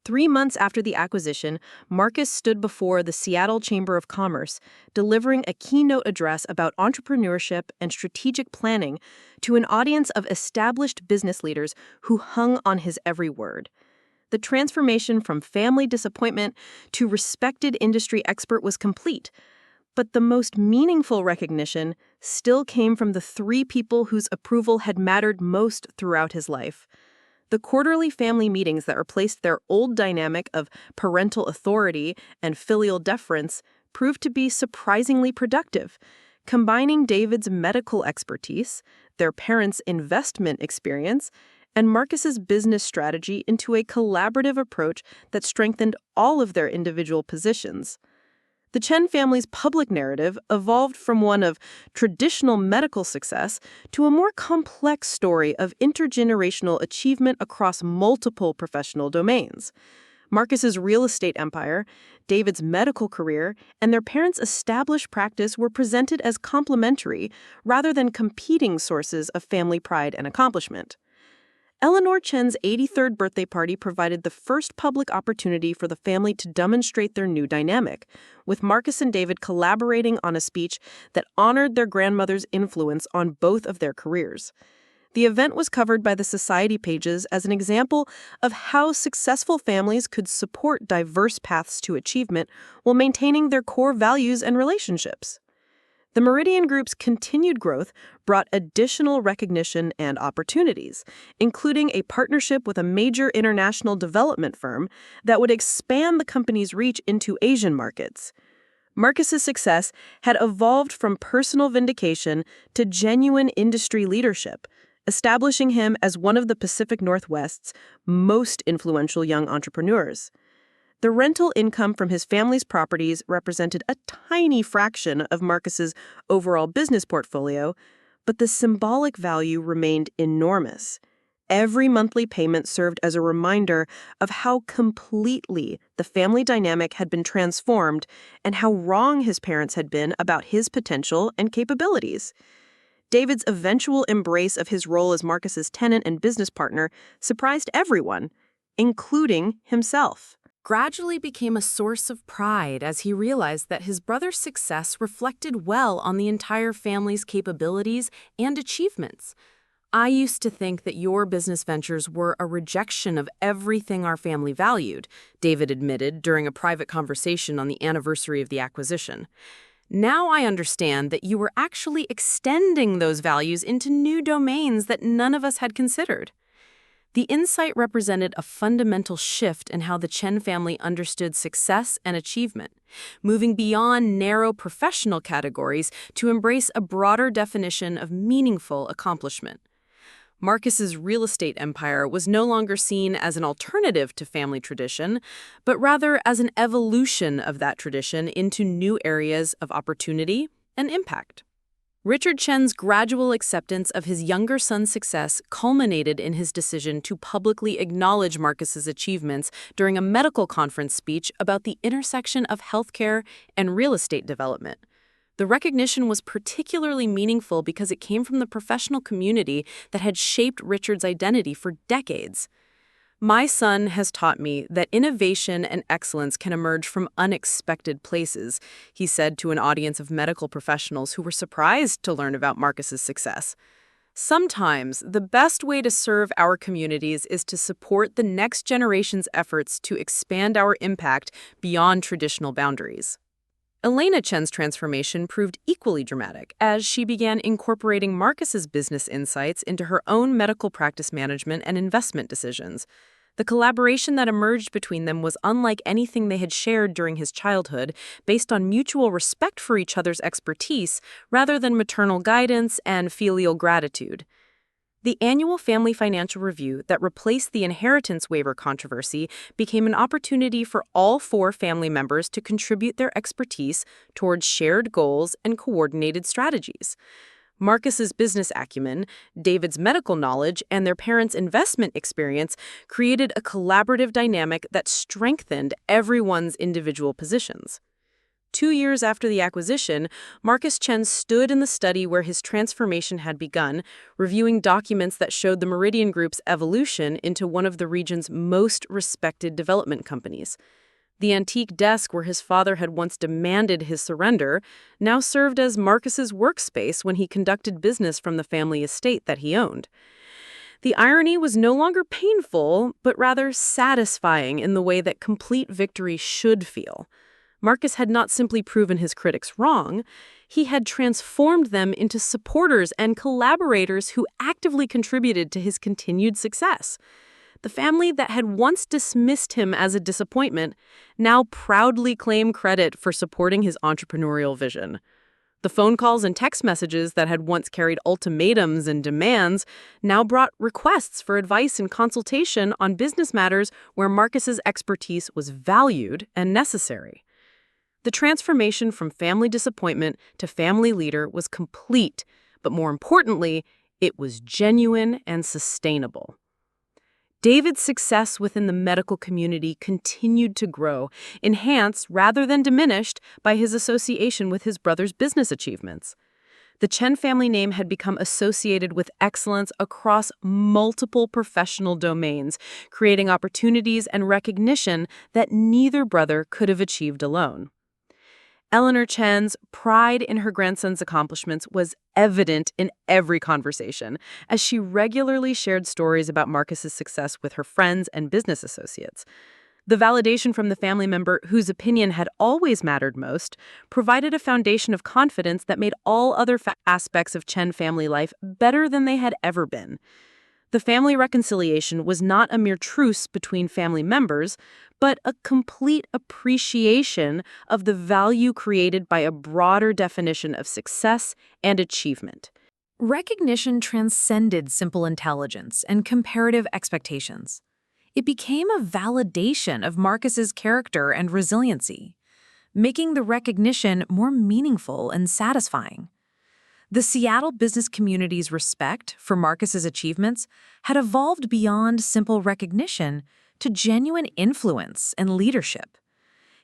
3 months after the acquisition, Marcus stood before the Seattle Chamber of Commerce, delivering a keynote address about entrepreneurship and strategic planning to an audience of established business leaders who hung on his every word. The transformation from family disappointment to respected industry expert was complete, but the most meaningful recognition still came from the 3 people whose approval had mattered most throughout his life. The quarterly family meetings that replaced their old dynamic of parental authority and filial deference proved to be surprisingly productive, combining David's medical expertise, their parents' investment experience, and Marcus's business strategy into a collaborative approach that strengthened all of their individual positions. The Chen family's public narrative evolved from one of traditional medical success to a more complex story of intergenerational achievement across multiple professional domains. Marcus's real estate empire, David's medical career, and their parents' established practice were presented as complementary rather than competing sources of family pride and accomplishment. Eleanor Chen's 83rd birthday party provided the first public opportunity for the family to demonstrate their new dynamic, with Marcus and David collaborating on a speech that honored their grandmother's influence on both of their careers. The event was covered by the society pages as an example of how successful families could support diverse paths to achievement while maintaining their core values and relationships. The Meridian Group's continued growth brought additional recognition and opportunities, including a partnership with a major international development firm that would expand the company's reach into Asian markets. Marcus's success had evolved from personal vindication to genuine industry leadership, establishing him as one of the Pacific Northwest's most influential young entrepreneurs. The rental income from his family's properties represented a tiny fraction of Marcus's overall business portfolio, but the symbolic value remained enormous. Every monthly payment served as a reminder of how completely the family dynamic had been transformed and how wrong his parents had been about his potential and capabilities. David's eventual embrace of his role as Marcus's tenant and business partner surprised everyone, including himself. Gradually became a source of pride as he realized that his brother's success reflected well on the entire family's capabilities and achievements. "I used to think that your business ventures were a rejection of everything our family valued," David admitted during a private conversation on the anniversary of the acquisition. "Now I understand that you were actually extending those values into new domains that none of us had considered." The insight represented a fundamental shift in how the Chen family understood success and achievement, moving beyond narrow professional categories to embrace a broader definition of meaningful accomplishment. Marcus's real estate empire was no longer seen as an alternative to family tradition, but rather as an evolution of that tradition into new areas of opportunity and impact. Richard Chen's gradual acceptance of his younger son's success culminated in his decision to publicly acknowledge Marcus's achievements during a medical conference speech about the intersection of healthcare and real estate development. The recognition was particularly meaningful because it came from the professional community that had shaped Richard's identity for decades. "My son has taught me that innovation and excellence can emerge from unexpected places," he said to an audience of medical professionals who were surprised to learn about Marcus's success. Sometimes the best way to serve our communities is to support the next generation's efforts to expand our impact beyond traditional boundaries. Elena Chen's transformation proved equally dramatic as she began incorporating Marcus's business insights into her own medical practice management and investment decisions. The collaboration that emerged between them was unlike anything they had shared during his childhood, based on mutual respect for each other's expertise rather than maternal guidance and filial gratitude. The annual Family Financial Review that replaced the inheritance waiver controversy became an opportunity for all 4 family members to contribute their expertise towards shared goals and coordinated strategies. Marcus's business acumen, David's medical knowledge, and their parents' investment experience created a collaborative dynamic that strengthened everyone's individual positions. 2 years after the acquisition, Marcus Chen stood in the study where his transformation had begun, reviewing documents that showed the Meridian Group's evolution into one of the region's most respected development companies. The antique desk where his father had once demanded his surrender now served as Marcus's workspace when he conducted business from the family estate that he owned. The irony was no longer painful, but rather satisfying in the way that complete victory should feel. Marcus had not simply proven his critics wrong, he had transformed them into supporters and collaborators who actively contributed to his continued success. The family that had once dismissed him as a disappointment now proudly claimed credit for supporting his entrepreneurial vision. The phone calls and text messages that had once carried ultimatums and demands now brought requests for advice and consultation on business matters where Marcus's expertise was valued and necessary. The transformation from family disappointment to family leader was complete, but more importantly, it was genuine and sustainable. David's success within the medical community continued to grow, enhanced rather than diminished by his association with his brother's business achievements. The Chen family name had become associated with excellence across multiple professional domains, creating opportunities and recognition that neither brother could have achieved alone. Elena Chen's pride in her grandson's accomplishments was evident in every conversation, as she regularly shared stories about Marcus's success with her friends and business associates. The validation from the family member whose opinion had always mattered most provided a foundation of confidence that made all other aspects of Chen family life better than they had ever been. The family reconciliation was not a mere truce between family members, but a complete appreciation of the value created by a broader definition of success and achievement. Recognition transcended simple intelligence and comparative expectations. It became a validation of Marcus's character and resiliency, making the recognition more meaningful and satisfying. The Seattle business community's respect for Marcus's achievements had evolved beyond simple recognition to genuine influence and leadership.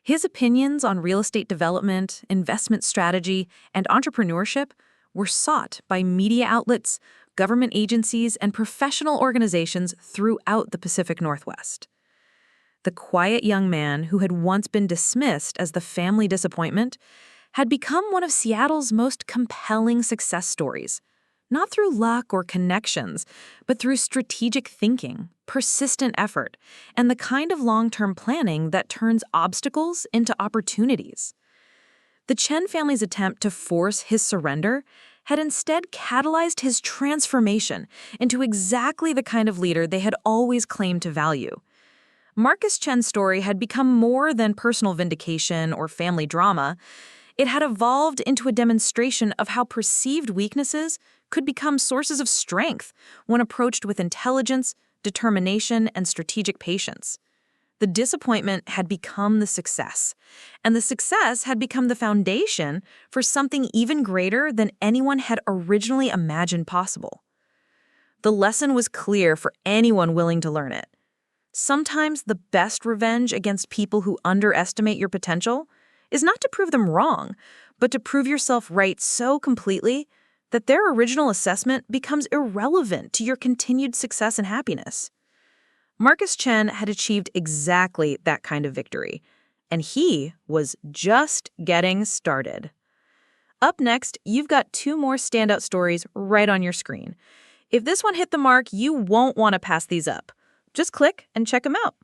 His opinions on real estate development, investment strategy, and entrepreneurship were sought by media outlets, government agencies, and professional organizations throughout the Pacific Northwest. The quiet young man who had once been dismissed as the family disappointment had become one of Seattle's most compelling success stories, not through luck or connections, but through strategic thinking, persistent effort, and the kind of long-term planning that turns obstacles into opportunities. The Chen family's attempt to force his surrender had instead catalyzed his transformation into exactly the kind of leader they had always claimed to value. Marcus Chen's story had become more than personal vindication or family drama. It had evolved into a demonstration of how perceived weaknesses could become sources of strength when approached with intelligence, determination, and strategic patience. The disappointment had become the success, and the success had become the foundation for something even greater than anyone had originally imagined possible. The lesson was clear for anyone willing to learn it. Sometimes the best revenge against people who underestimate your potential is not to prove them wrong, but to prove yourself right so completely that their original assessment becomes irrelevant to your continued success and happiness. Marcus Chen had achieved exactly that kind of victory, and he was just getting started. Up next, you've got 2 more standout stories right on your screen. If this one hit the mark, you won't want to pass these up. Just click and check them out.